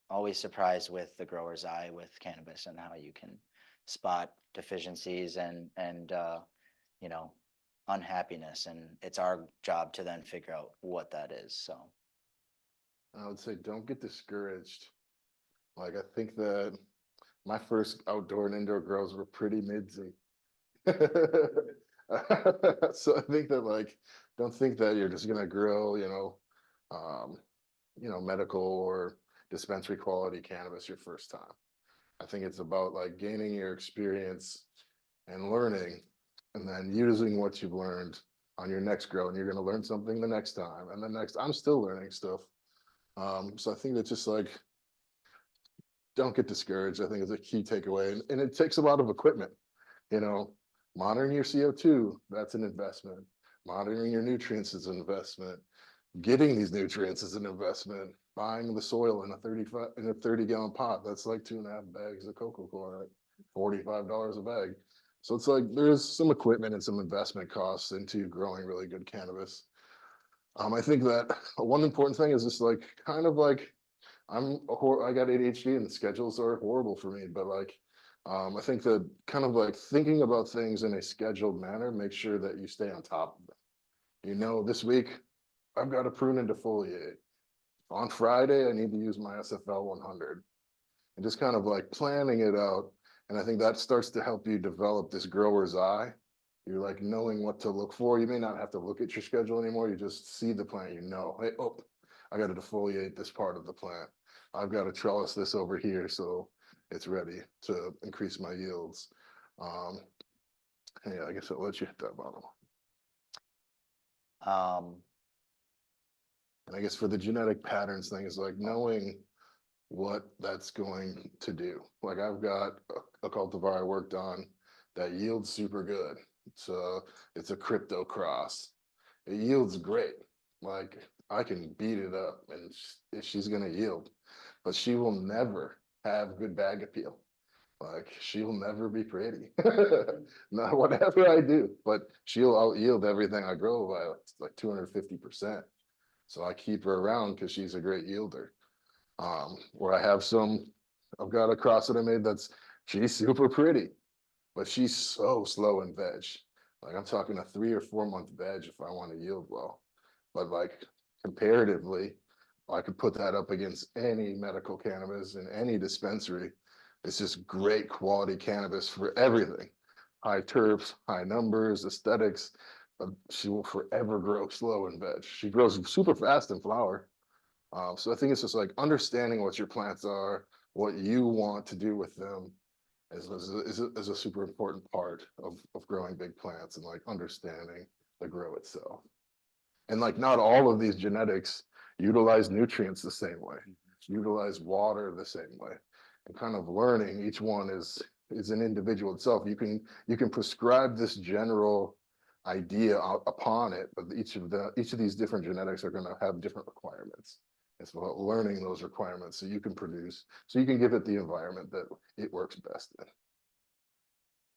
Speaker 2: always surprised with the grower's eye with cannabis and how you can spot deficiencies and you know, unhappiness, and it's our job to then figure out what that is. So
Speaker 3: I would say don't get discouraged. Like, I think that my first outdoor and indoor grows were pretty midsy. So I think that, like, don't think that you're just gonna grow, medical or dispensary quality cannabis your first time. I think it's about like gaining your experience and learning, and then using what you've learned on your next grow, and you're gonna learn something the next time, and the next. I'm still learning stuff. So I think that's just like, don't get discouraged. I think it's a key takeaway, and it takes a lot of equipment. You know, monitoring your CO2, that's an investment. Monitoring your nutrients is an investment. Getting these nutrients is an investment. Buying the soil in a 30-gallon pot, that's like 2.5 bags of cocoa coir at $45 a bag. So it's like there's some equipment and some investment costs into growing really good cannabis. I think that one important thing is just like kind of like I got ADHD and the schedules are horrible for me, but like I think that kind of like thinking about things in a scheduled manner makes sure that you stay on top of them. You know, this week I've got to prune and defoliate. On Friday, I need to use my SFL 100, and just kind of like planning it out. And I think that starts to help you develop this grower's eye. You're like knowing what to look for. You may not have to look at your schedule anymore. You just see the plant, you know, hey, oh, I got to defoliate this part of the plant. I've got to trellis this over here so it's ready to increase my yields. Um, yeah, I guess I'll let you hit that bottom.
Speaker 2: um,
Speaker 3: And I guess for the genetic patterns thing is like knowing what that's going to do. Like I've got a cultivar I worked on that yields super good. It's a crypto cross. It yields great. Like I can beat it up and she's gonna yield, but she will never have good bag appeal. Like she'll never be pretty. Not whatever I do, but she'll out yield everything I grow by like 250%. So I keep her around because she's a great yielder. Where I've got a cross that I made she's super pretty, but she's so slow in veg. Like I'm talking a 3 or 4 month veg if I want to yield well. But like comparatively, I could put that up against any medical cannabis in any dispensary. It's just great quality cannabis for everything. High terps, high numbers, aesthetics. But she will forever grow slow in veg. She grows super fast in flower. So I think it's just like understanding what your plants are, what you want to do with them is a super important part of growing big plants, and like understanding the grow itself. And like not all of these genetics utilize nutrients the same way, utilize water the same way, and kind of learning each one is an individual itself. You can prescribe this general idea upon it, but each of these different genetics are going to have different requirements. It's about learning those requirements so you can give it the environment that it works best in.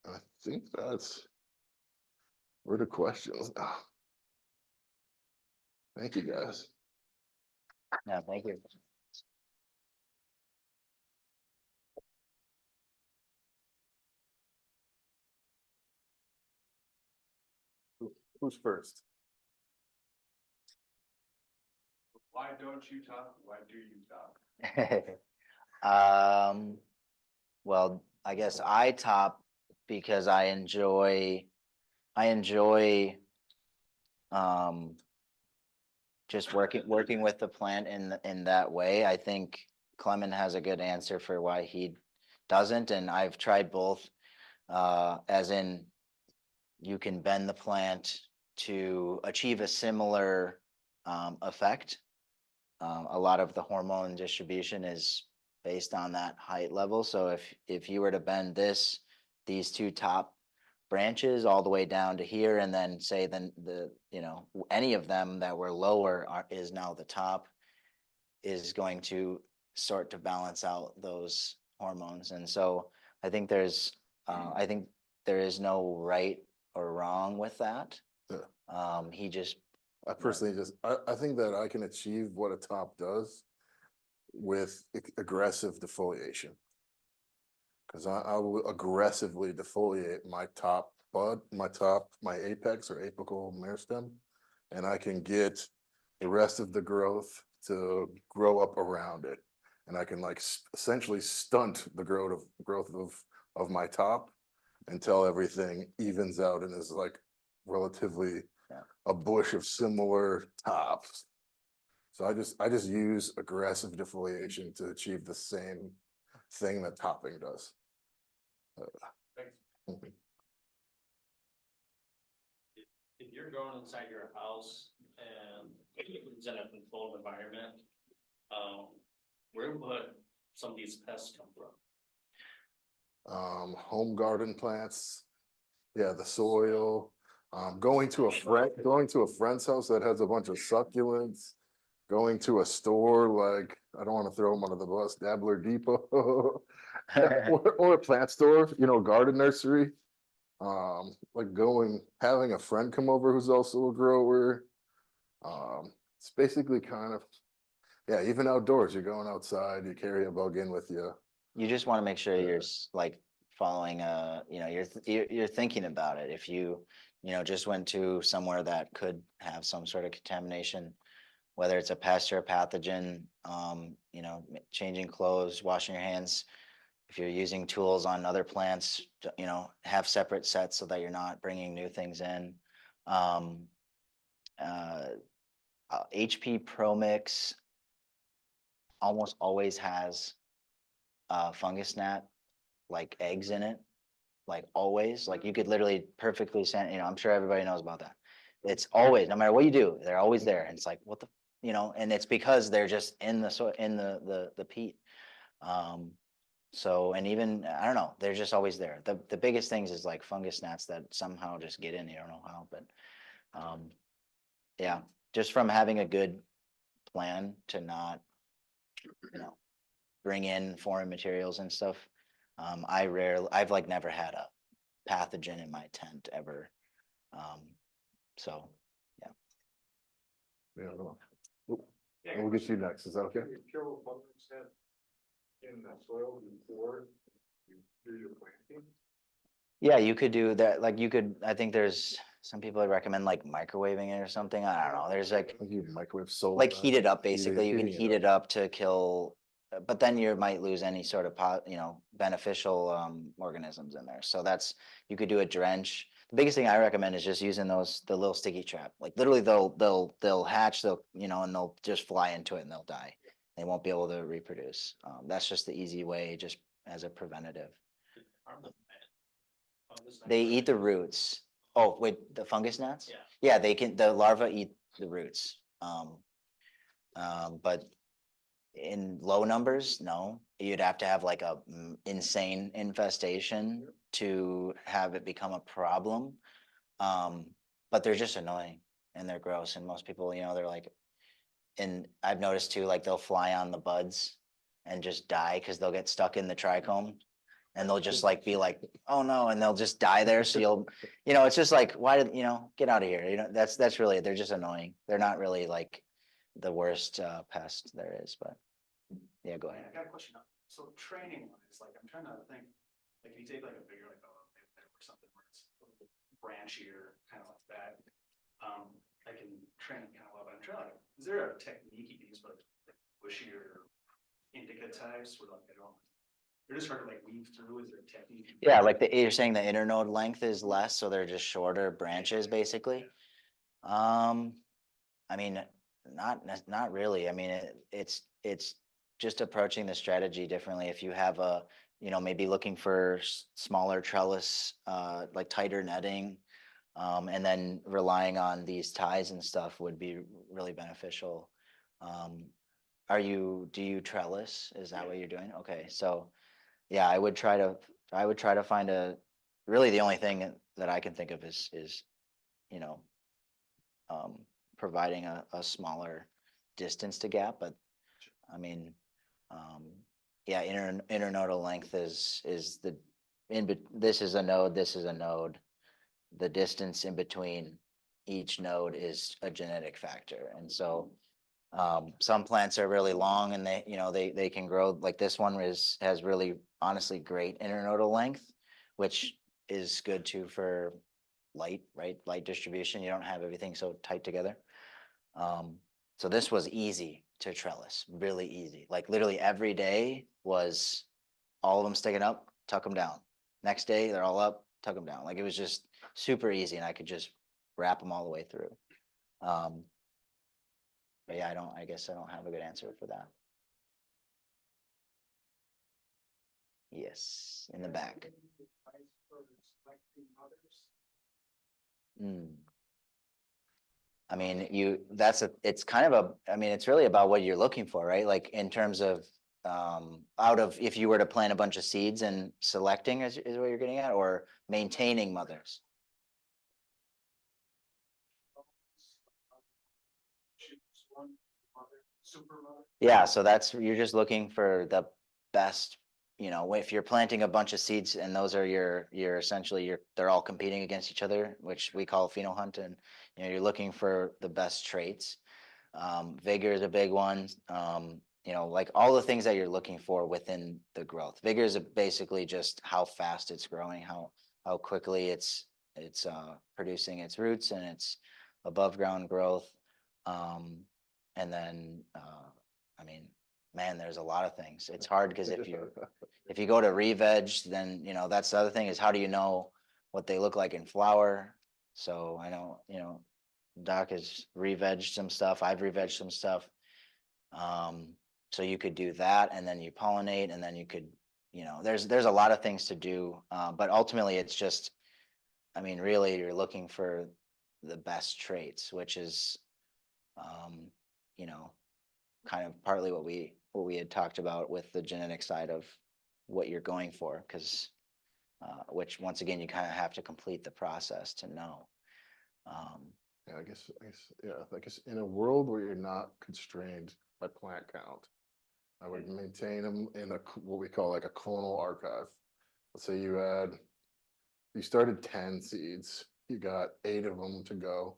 Speaker 3: And I think we're to questions now. Thank you, guys.
Speaker 2: yeah, thank you.
Speaker 3: Who's first?
Speaker 4: Why don't you talk? Why do you talk?
Speaker 2: Well, I guess I top because I enjoy just working with the plant in that way. I think Clement has a good answer for why he doesn't, and I've tried both. As in, you can bend the plant to achieve a similar effect. A lot of the hormone distribution is based on that height level. So if you were to bend these two top branches all the way down to here, and then say then any of them that were lower is now the top, is going to start to balance out those hormones. And so I think I think there is no right or wrong with that. He just
Speaker 3: I personally I think that I can achieve what a top does with aggressive defoliation. Cause I will aggressively defoliate my top bud, my apex or apical meristem. And I can get the rest of the growth to grow up around it. And I can like essentially stunt the growth of my top until everything evens out and is like relatively a bush of similar tops. So I just use aggressive defoliation to achieve the same thing that topping does.
Speaker 5: If you're growing inside your house and it's in a controlled environment, where would some of these pests come from?
Speaker 3: Home garden plants, yeah, the soil. Going to a friend's house that has a bunch of succulents. Going to a store like, I don't want to throw them under the bus, Dabbler Depot, or a plant store, garden nursery. Like having a friend come over who's also a grower. It's basically kind of, yeah, even outdoors, you're going outside, you carry a bug in with you.
Speaker 2: You just want to make sure you're like following you're thinking about it. If you just went to somewhere that could have some sort of contamination, whether it's a pest or a pathogen, changing clothes, washing your hands. If you're using tools on other plants, have separate sets so that you're not bringing new things in. HP Pro Mix almost always has fungus gnat like eggs in it, like always. Like you could literally perfectly send, I'm sure everybody knows about that. It's always, no matter what you do, they're always there. And it's like, what the, and it's because they're just in the peat. So, and even, I don't know, they're just always there. The biggest things is like fungus gnats that somehow just get in, you don't know how, but yeah, just from having a good plan to not, bring in foreign materials and stuff. I've like never had a pathogen in my tent ever. So, yeah.
Speaker 3: Yeah, no. We'll get you next. Is that okay?
Speaker 4: You kill fungus in the soil before you do your planting.
Speaker 2: Yeah, you could do that. Like I think there's some people that recommend like microwaving it or something. I don't know. There's like
Speaker 3: You microwave solar.
Speaker 2: like heat it up basically. You can
Speaker 3: heating
Speaker 2: heat it up to kill, but then you might lose any sort of beneficial organisms in there. So you could do a drench. The biggest thing I recommend is just using the little sticky trap. Like literally they'll hatch, and they'll just fly into it and they'll die. They won't be able to reproduce. That's just the easy way, just as a preventative. They eat the roots. Oh, wait, the fungus gnats?
Speaker 5: Yeah.
Speaker 2: Yeah, the larvae eat the roots. But in low numbers, no. You'd have to have like a insane infestation to have it become a problem. But they're just annoying and they're gross. And most people, they're like, and I've noticed too, like they'll fly on the buds and just die because they'll get stuck in the trichome. And they'll just like be like, oh no, and they'll just die there. So it's just like, why did get out of here? That's really, they're just annoying. They're not really like the worst pest there is, but yeah, go ahead.
Speaker 6: I got a question. So training wise, like I'm trying to think, like if you take like a bigger like a or something where it's a little branchier, kind of like that. I can train it kind of well, but I'm trying like, is there a technique you can use for like bushier indica types where like they're just hard to like weave through? Is there a technique?
Speaker 2: Yeah, like you're saying the internode length is less, so they're just shorter branches basically. I mean, not really. I mean, it's just approaching the strategy differently. If you have a, maybe looking for smaller trellis, like tighter netting, and then relying on these ties and stuff would be really beneficial. Do you trellis? Is that what you're doing? Okay, so yeah, I would try to find really the only thing that I can think of is, you know, um, providing a smaller distance to gap, but I mean, um, yeah, internodal length is this is a node, this is a node. The distance in between each node is a genetic factor. And so some plants are really long and they can grow, like this one has really honestly great internodal length, which is good too for light, right? Light distribution. You don't have everything so tight together. So this was easy to trellis, really easy. Like literally every day was all of them sticking up, tuck them down. Next day they're all up, tuck them down. Like it was just super easy, and I could just wrap them all the way through. But yeah, I guess I don't have a good answer for that. Yes, in the back. Mm. I mean, it's kind of I mean, it's really about what you're looking for, right? Like in terms of, if you were to plant a bunch of seeds and selecting is what you're getting at, or maintaining mothers. Yeah, so you're just looking for the best, if you're planting a bunch of seeds and those are your essentially they're all competing against each other, which we call phenohunt, and you're looking for the best traits. Vigor is a big one. Like all the things that you're looking for within the growth. Vigor is basically just how fast it's growing, how quickly it's producing its roots and its above ground growth. And then, I mean, man, there's a lot of things. It's hard because if you go to re-veg, then that's the other thing is how do you know what they look like in flower? So I know Doc has re-vegged some stuff. I've re-vegged some stuff. So you could do that, and then you pollinate, and then you could, there's a lot of things to do. But ultimately, it's just, I mean, really, you're looking for the best traits, which is, kind of partly what we had talked about with the genetic side of what you're going for, because which once again, you kind of have to complete the process to know.
Speaker 3: Yeah, I guess in a world where you're not constrained by plant count, I would maintain them in what we call like a clonal archive. Let's say you started 10 seeds, you got 8 of them to go.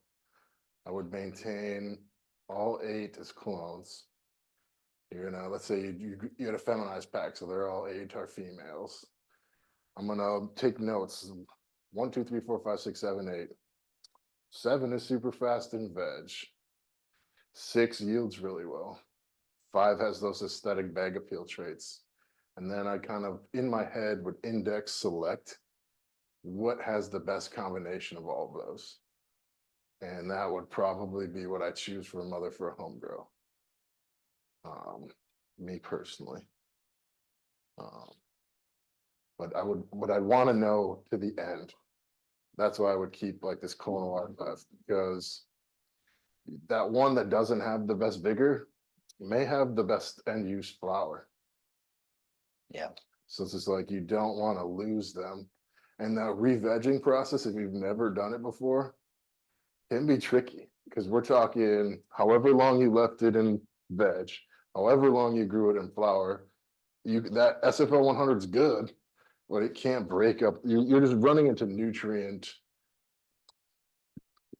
Speaker 3: I would maintain all 8 as clones. Let's say you had a feminized pack, so they're all 8 are females. I'm gonna take notes. 1, 2, 3, 4, 5, 6, 7, 8. 7 is super fast in veg. 6 yields really well. 5 has those aesthetic bag appeal traits. And then I kind of, in my head, would index select what has the best combination of all of those. And that would probably be what I choose for a mother for a home grow. Me personally. But I'd want to know to the end. That's why I would keep like this clonal archive, because that one that doesn't have the best vigor may have the best end use flower.
Speaker 2: Yeah.
Speaker 3: So it's just like you don't want to lose them. And that re-vegging process, if you've never done it before, can be tricky, because we're talking however long you left it in veg, however long you grew it in flower, that SFL 100 is good, but it can't break up. You're just running into nutrient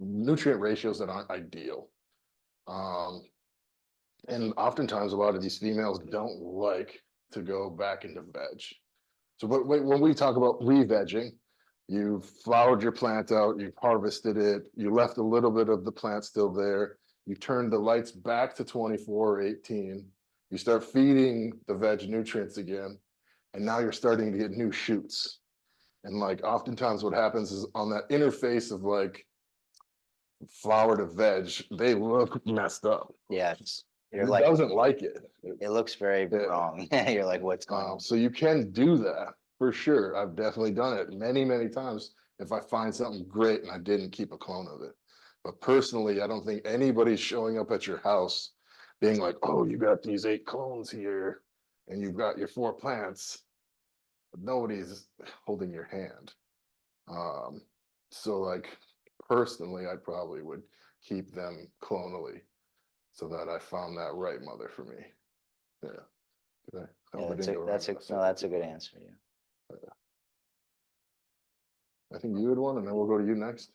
Speaker 3: ratios that aren't ideal. And oftentimes a lot of these females don't like to go back into veg. So when we talk about re-vegging, you've flowered your plant out, you've harvested it, you left a little bit of the plant still there, you turned the lights back to 24 or 18, you start feeding the veg nutrients again, and now you're starting to get new shoots. And like oftentimes what happens is on that interface of like flower to veg, they look messed up.
Speaker 2: Yeah, You're
Speaker 3: It
Speaker 2: like,
Speaker 3: doesn't like it.
Speaker 2: it looks very
Speaker 3: Yeah.
Speaker 2: wrong. You're like, what's going on?
Speaker 3: So you can do that for sure. I've definitely done it many, many times. If I find something great and I didn't keep a clone of it. But personally, I don't think anybody's showing up at your house being like, oh, you got these 8 clones here and you've got your 4 plants. But nobody's holding your hand. So like personally, I probably would keep them clonally so that I found that right mother for me. Yeah. Did I hope I didn't go wrong on the
Speaker 2: No, that's a good
Speaker 3: second
Speaker 2: answer, yeah.
Speaker 3: I think you had one, and then we'll go to you next.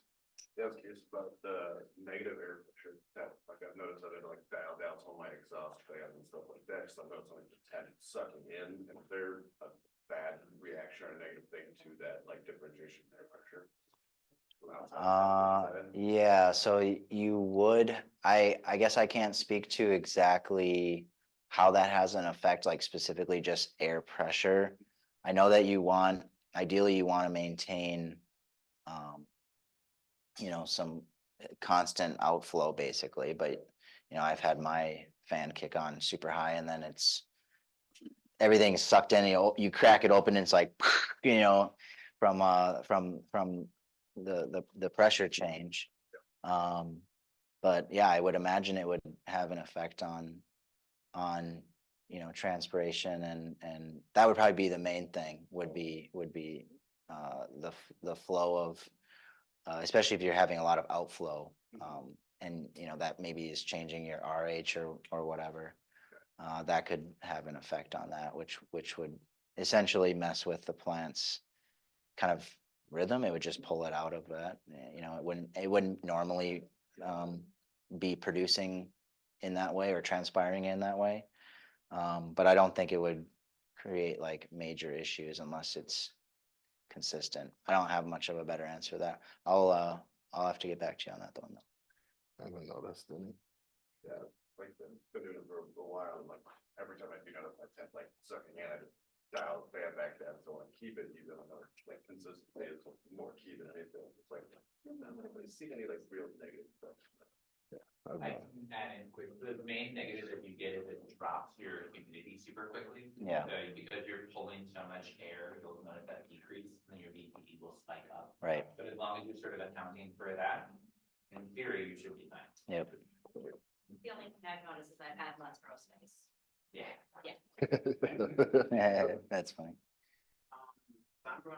Speaker 4: Yeah, I was curious about the negative air pressure that, like I've noticed that it like dialed down some of my exhaust fans and stuff like that, so I'm noticing like the tent sucking in, and is there a bad reaction or a negative thing to that, like differentiation air pressure? From outside inside?
Speaker 2: Yeah, so you would, I guess I can't speak to exactly how that has an effect, like specifically just air pressure. I know that ideally you want to maintain, some constant outflow basically, but I've had my fan kick on super high and then everything's sucked in, you crack it open and it's like, from the pressure change. But yeah, I would imagine it would have an effect on transpiration and that would probably be the main thing would be the flow of especially if you're having a lot of outflow and that maybe is changing your RH or whatever. That could have an effect on that, which would essentially mess with the plant's kind of rhythm. It would just pull it out of that. It wouldn't normally be producing in that way or transpiring in that way. But I don't think it would create like major issues unless it's consistent. I don't have much of a better answer to that. I'll have to get back to you on that one though.
Speaker 3: I haven't noticed any.
Speaker 4: Yeah, like been doing it for a while, and like every time I do notice my tent like sucking in, I just dial the fan back down, so I keep it even though like consistency is more key than anything. It's like, I don't really see any like real negative stuff.
Speaker 3: I've
Speaker 1: I
Speaker 3: not.
Speaker 1: can add in quick, the main negative that you get is it drops your humidity super quickly.
Speaker 2: Yeah.
Speaker 1: So because you're pulling so much air, you'll notice that decrease, and then your VPD will spike up.
Speaker 2: Right.
Speaker 1: But as long as you're sort of accounting for that, in theory, you should be fine.
Speaker 2: Yep.
Speaker 7: The only thing I've noticed is I've had less grow space.
Speaker 1: Yeah.
Speaker 2: That's funny.
Speaker 8: I'm growing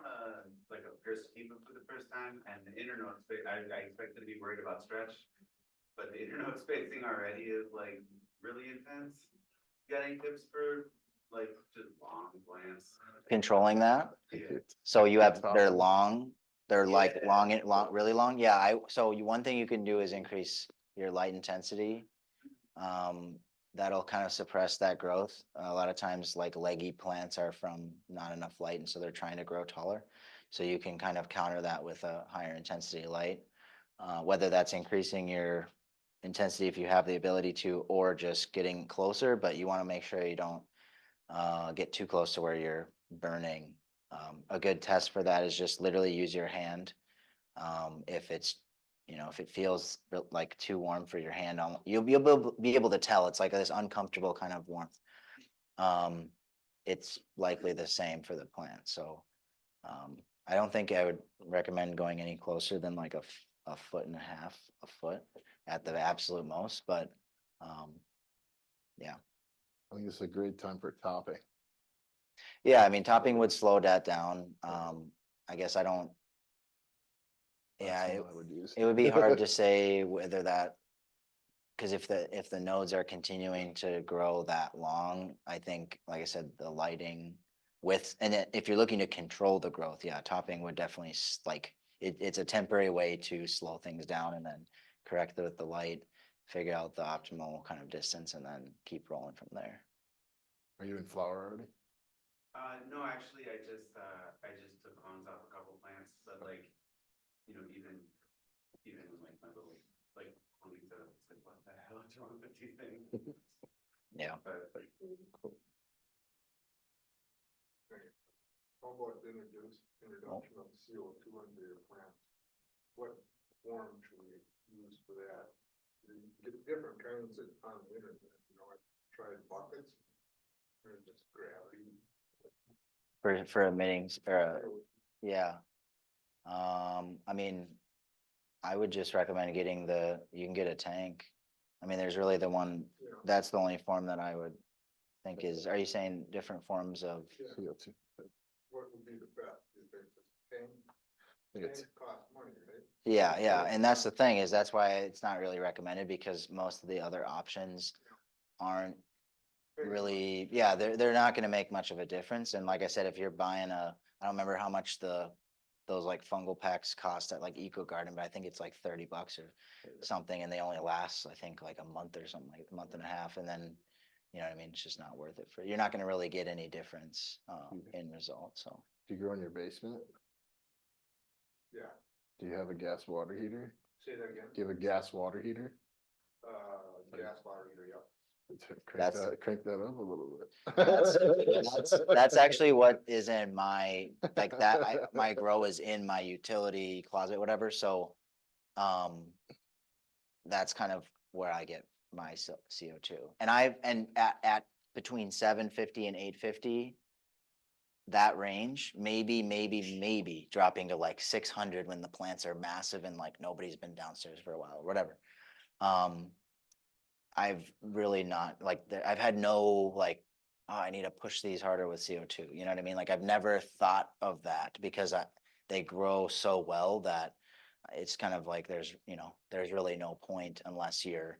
Speaker 8: like a persimmon for the first time, and the internode space, I expected to be worried about stretch, but the internode spacing already is like really intense. Got any tips for like just long plants?
Speaker 2: Controlling that.
Speaker 8: Yeah.
Speaker 2: So you have,
Speaker 3: Top
Speaker 2: they're
Speaker 3: one.
Speaker 2: long, they're like
Speaker 8: Yeah.
Speaker 2: really long. Yeah, one thing you can do is increase your light intensity. That'll kind of suppress that growth. A lot of times like leggy plants are from not enough light and so they're trying to grow taller. So you can kind of counter that with a higher intensity light. Whether that's increasing your intensity if you have the ability to, or just getting closer, but you want to make sure you don't get too close to where you're burning. A good test for that is just literally use your hand. If it feels like too warm for your hand, you'll be able to tell. It's like this uncomfortable kind of warmth. It's likely the same for the plant. So I don't think I would recommend going any closer than like a foot and a half, a foot at the absolute most. But yeah.
Speaker 3: I think it's a great time for topping.
Speaker 2: Yeah, I mean, topping would slow that down. I guess I don't. Yeah,
Speaker 3: That's what I would use.
Speaker 2: it would be hard to say whether that, because if the nodes are continuing to grow that long, I think, like I said, the lighting if you're looking to control the growth, yeah, topping would definitely it's a temporary way to slow things down and then correct it with the light, figure out the optimal kind of distance, and then keep rolling from there.
Speaker 3: Are you in flower already?
Speaker 8: No, actually, I just took clones off a couple plants, but like, even like my little, like, cloning setup, it's like, what the hell is wrong with these things?
Speaker 2: Yeah.
Speaker 8: But
Speaker 4: How about introduction of CO2 into your plant? What form should we use for that?
Speaker 3: You get different kinds on the internet, I tried buckets. Or just gravity.
Speaker 2: For emitting, yeah. I mean, I would just recommend getting you can get a tank. I mean, there's really the one,
Speaker 3: Yeah.
Speaker 2: that's the only form that I would think is, are you saying different forms of?
Speaker 3: CO2. What would be the best? Do you think it's tank? Tank costs money, right?
Speaker 2: Yeah, and that's the thing is that's why it's not really recommended because most of the other options aren't really, yeah, they're not gonna make much of a difference. And like I said, if you're buying I don't remember how much those like fungal packs cost at like Eco Garden, but I think it's like $30 or something, and they only last, I think, like a month or something, like a month and a half, and then, you know what I mean, it's just not worth it you're not gonna really get any difference in results, so.
Speaker 3: Do you grow in your basement? Yeah. Do you have a gas water heater? Say that again? Do you have a gas water heater? Gas water heater, yep. Crank that up a little bit.
Speaker 2: That's actually what is in my, like that, my grow is in my utility closet, whatever, so, that's kind of where I get my CO2. And at between 750 and 850, that range, maybe dropping to like 600 when the plants are massive and like nobody's been downstairs for a while, or whatever. I've really not I've had no like, oh, I need to push these harder with CO2. You know what I mean? Like I've never thought of that because they grow so well that it's kind of like there's really no point unless you're,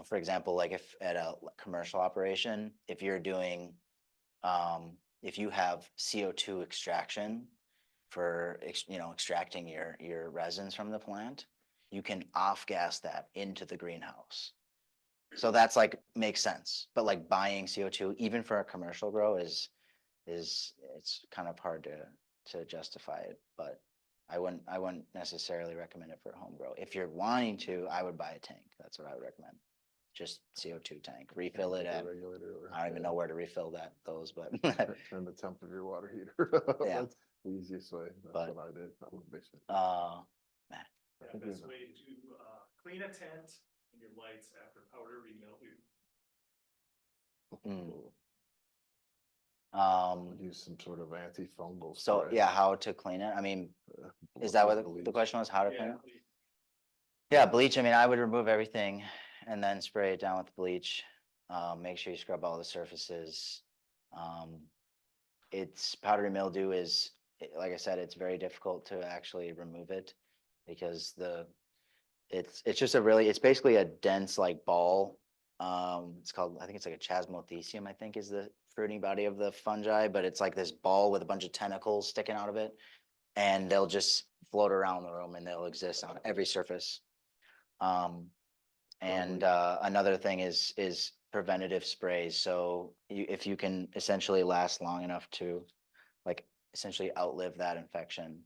Speaker 2: for example, like if at a commercial operation, if you're doing, if you have CO2 extraction for, extracting your resins from the plant, you can off gas that into the greenhouse. So that's like, makes sense. But like buying CO2, even for a commercial grow it's kind of hard to justify it, but I wouldn't necessarily recommend it for a home grow. If you're wanting to, I would buy a tank. That's what I would recommend. Just CO2 tank, refill it at, I don't even know where to refill those, but
Speaker 3: Turn the temp of your water heater.
Speaker 2: Yeah.
Speaker 3: That's the easiest way. That's
Speaker 2: But,
Speaker 3: what I did. I'm a basement.
Speaker 2: Matt.
Speaker 6: Yeah, best way to clean a tent and your lights after powder remildew.
Speaker 3: Use some sort of antifungal.
Speaker 2: So
Speaker 3: spray.
Speaker 2: yeah, how to clean it? I mean, is that what the
Speaker 3: Bleach.
Speaker 2: question was? How to clean
Speaker 6: Yeah,
Speaker 2: it? Yeah, bleach. I mean, I would remove everything and then spray it down with bleach. Make sure you scrub all the surfaces. It's powdery mildew is, like I said, it's very difficult to actually remove it because it's just it's basically a dense like ball. It's called, I think it's like a chasmothecium, I think is the fruiting body of the fungi, but it's like this ball with a bunch of tentacles sticking out of it, and they'll just float around the room and they'll exist on every surface. And another thing is preventative sprays. So if you can essentially last long enough to like essentially outlive that infection,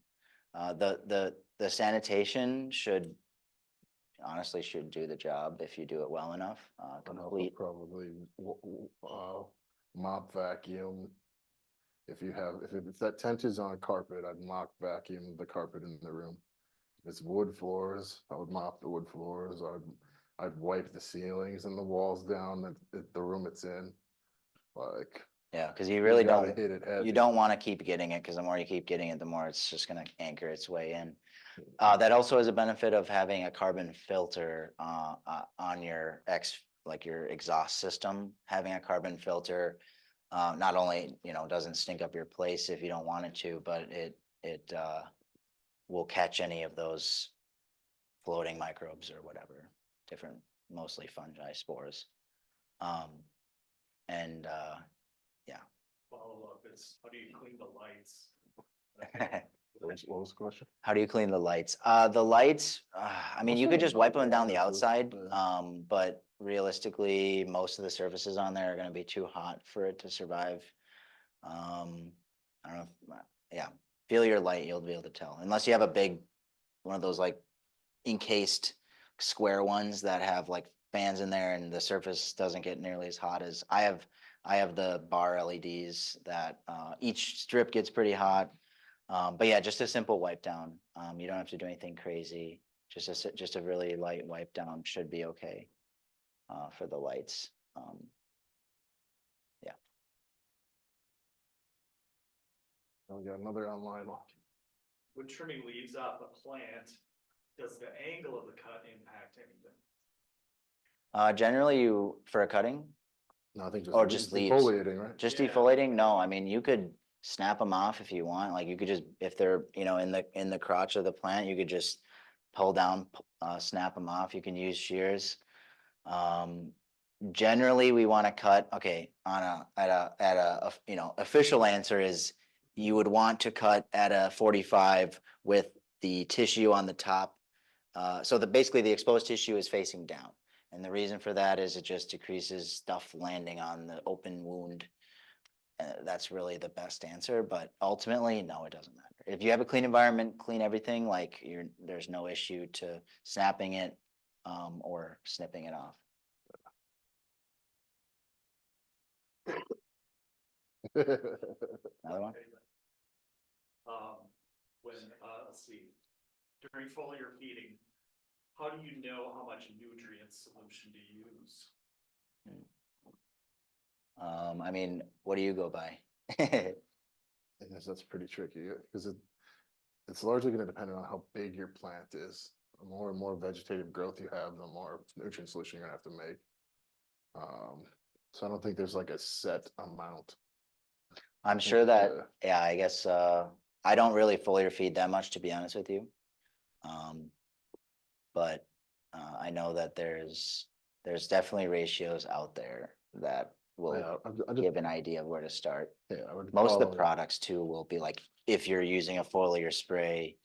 Speaker 2: the sanitation honestly should do the job if you do it well enough. Complete.
Speaker 3: Probably mop vacuum. If that tent is on carpet, I'd mop vacuum the carpet in the room. If it's wood floors, I would mop the wood floors. I'd wipe the ceilings and the walls down the room it's in. Like,
Speaker 2: Yeah, because you really don't,
Speaker 3: hit it heavy.
Speaker 2: you don't want to keep getting it because the more you keep getting it, the more it's just going to anchor its way in. That also is a benefit of having a carbon filter on your your exhaust system. Having a carbon filter not only doesn't stink up your place if you don't want it to, but it will catch any of those floating microbes or whatever, different, mostly fungi spores. And yeah.
Speaker 6: Follow up is, how do you clean the lights?
Speaker 3: What was the question?
Speaker 2: How do you clean the lights? The lights, I mean, you could just wipe them down the outside, but realistically, most of the surfaces on there are going to be too hot for it to survive. I don't know. Yeah, feel your light, you'll be able to tell. Unless you have one of those like encased square ones that have like fans in there and the surface doesn't get nearly as hot as I have. I have the bar LEDs that each strip gets pretty hot. But yeah, just a simple wipe down. You don't have to do anything crazy. Just a really light wipe down should be okay for the lights.
Speaker 3: We got another online one.
Speaker 9: When trimming leaves off a plant, does the angle of the cut impact anything?
Speaker 2: Generally for a cutting,
Speaker 3: No, I think
Speaker 2: Or just leaves.
Speaker 3: defoliating, right?
Speaker 2: just
Speaker 9: Yeah.
Speaker 2: defoliating, no, I mean, you could snap them off if you want, like you could just, if they're, in the crotch of the plant, you could just pull down, snap them off, you can use shears. Generally, we want to cut, okay, official answer is you would want to cut at a 45 with the tissue on the top. So basically the exposed tissue is facing down. And the reason for that is it just decreases stuff landing on the open wound. That's really the best answer, but ultimately, no, it doesn't matter. If you have a clean environment, clean everything, like there's no issue to snapping it or snipping it off. Another one?
Speaker 9: When, let's see, during foliar feeding, how do you know how much nutrient solution to use?
Speaker 2: I mean, what do you go by?
Speaker 3: I guess that's pretty tricky because it's largely going to depend on how big your plant is. The more and more vegetative growth you have, the more nutrient solution you're gonna have to make. So I don't think there's like a set amount.
Speaker 2: I'm sure that,
Speaker 3: uh,
Speaker 2: yeah, I guess, I don't really foliar feed that much, to be honest with you. But I know that there's definitely ratios out there that will
Speaker 3: Yeah, I just,
Speaker 2: give an idea of where to start.
Speaker 3: yeah, I would
Speaker 2: Most of the
Speaker 3: follow-
Speaker 2: products too will be like, if you're using a foliar spray,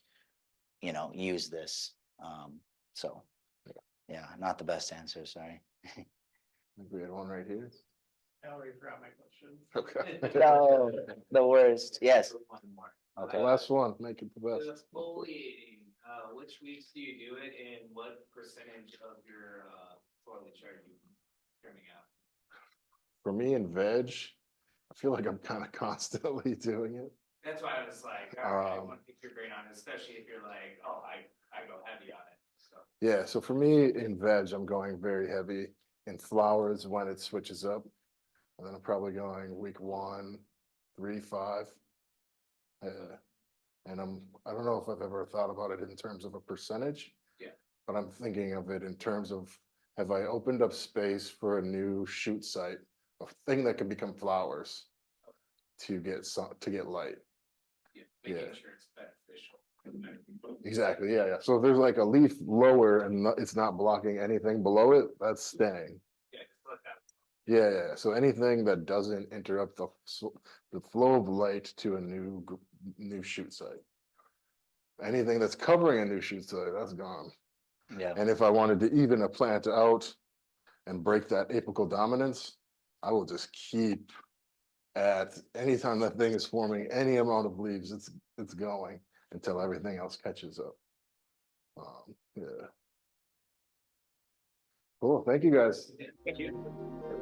Speaker 2: use this. So, yeah, not the best answer, sorry.
Speaker 3: I think we had one right here.
Speaker 6: I already forgot my question.
Speaker 3: Okay.
Speaker 2: No, the worst, yes.
Speaker 8: One more.
Speaker 2: Okay.
Speaker 3: Last one, make it the
Speaker 10: The
Speaker 3: best.
Speaker 10: foliating, which weeks do you do it and what percentage of your foliage are you trimming out?
Speaker 3: For me in veg, I feel like I'm kind of constantly doing it.
Speaker 10: That's why I was like, all right, I
Speaker 3: Um,
Speaker 10: want to pick your brain on it, especially if you're like, oh, I go heavy on it, so.
Speaker 3: Yeah, so for me in veg, I'm going very heavy. In flowers when it switches up. And then I'm probably going week 1, 3, 5. And I don't know if I've ever thought about it in terms of a percentage.
Speaker 10: Yeah.
Speaker 3: But I'm thinking of it in terms of, have I opened up space for a new shoot site, a thing that can become flowers to get light.
Speaker 10: Yeah, making
Speaker 3: Yeah.
Speaker 10: sure it's beneficial.
Speaker 3: Exactly, yeah. So if there's like a leaf lower and it's not blocking anything below it, that's staying.
Speaker 10: Yeah, just let that.
Speaker 3: Yeah. So anything that doesn't interrupt the flow of light to a new shoot site. Anything that's covering a new shoot site, that's gone.
Speaker 2: Yeah,
Speaker 3: And if I wanted to even a plant out and break that apical dominance, I will just keep at anytime that thing is forming any amount of leaves, it's going until everything else catches up. Yeah. Cool. Thank you guys.
Speaker 10: Thank you.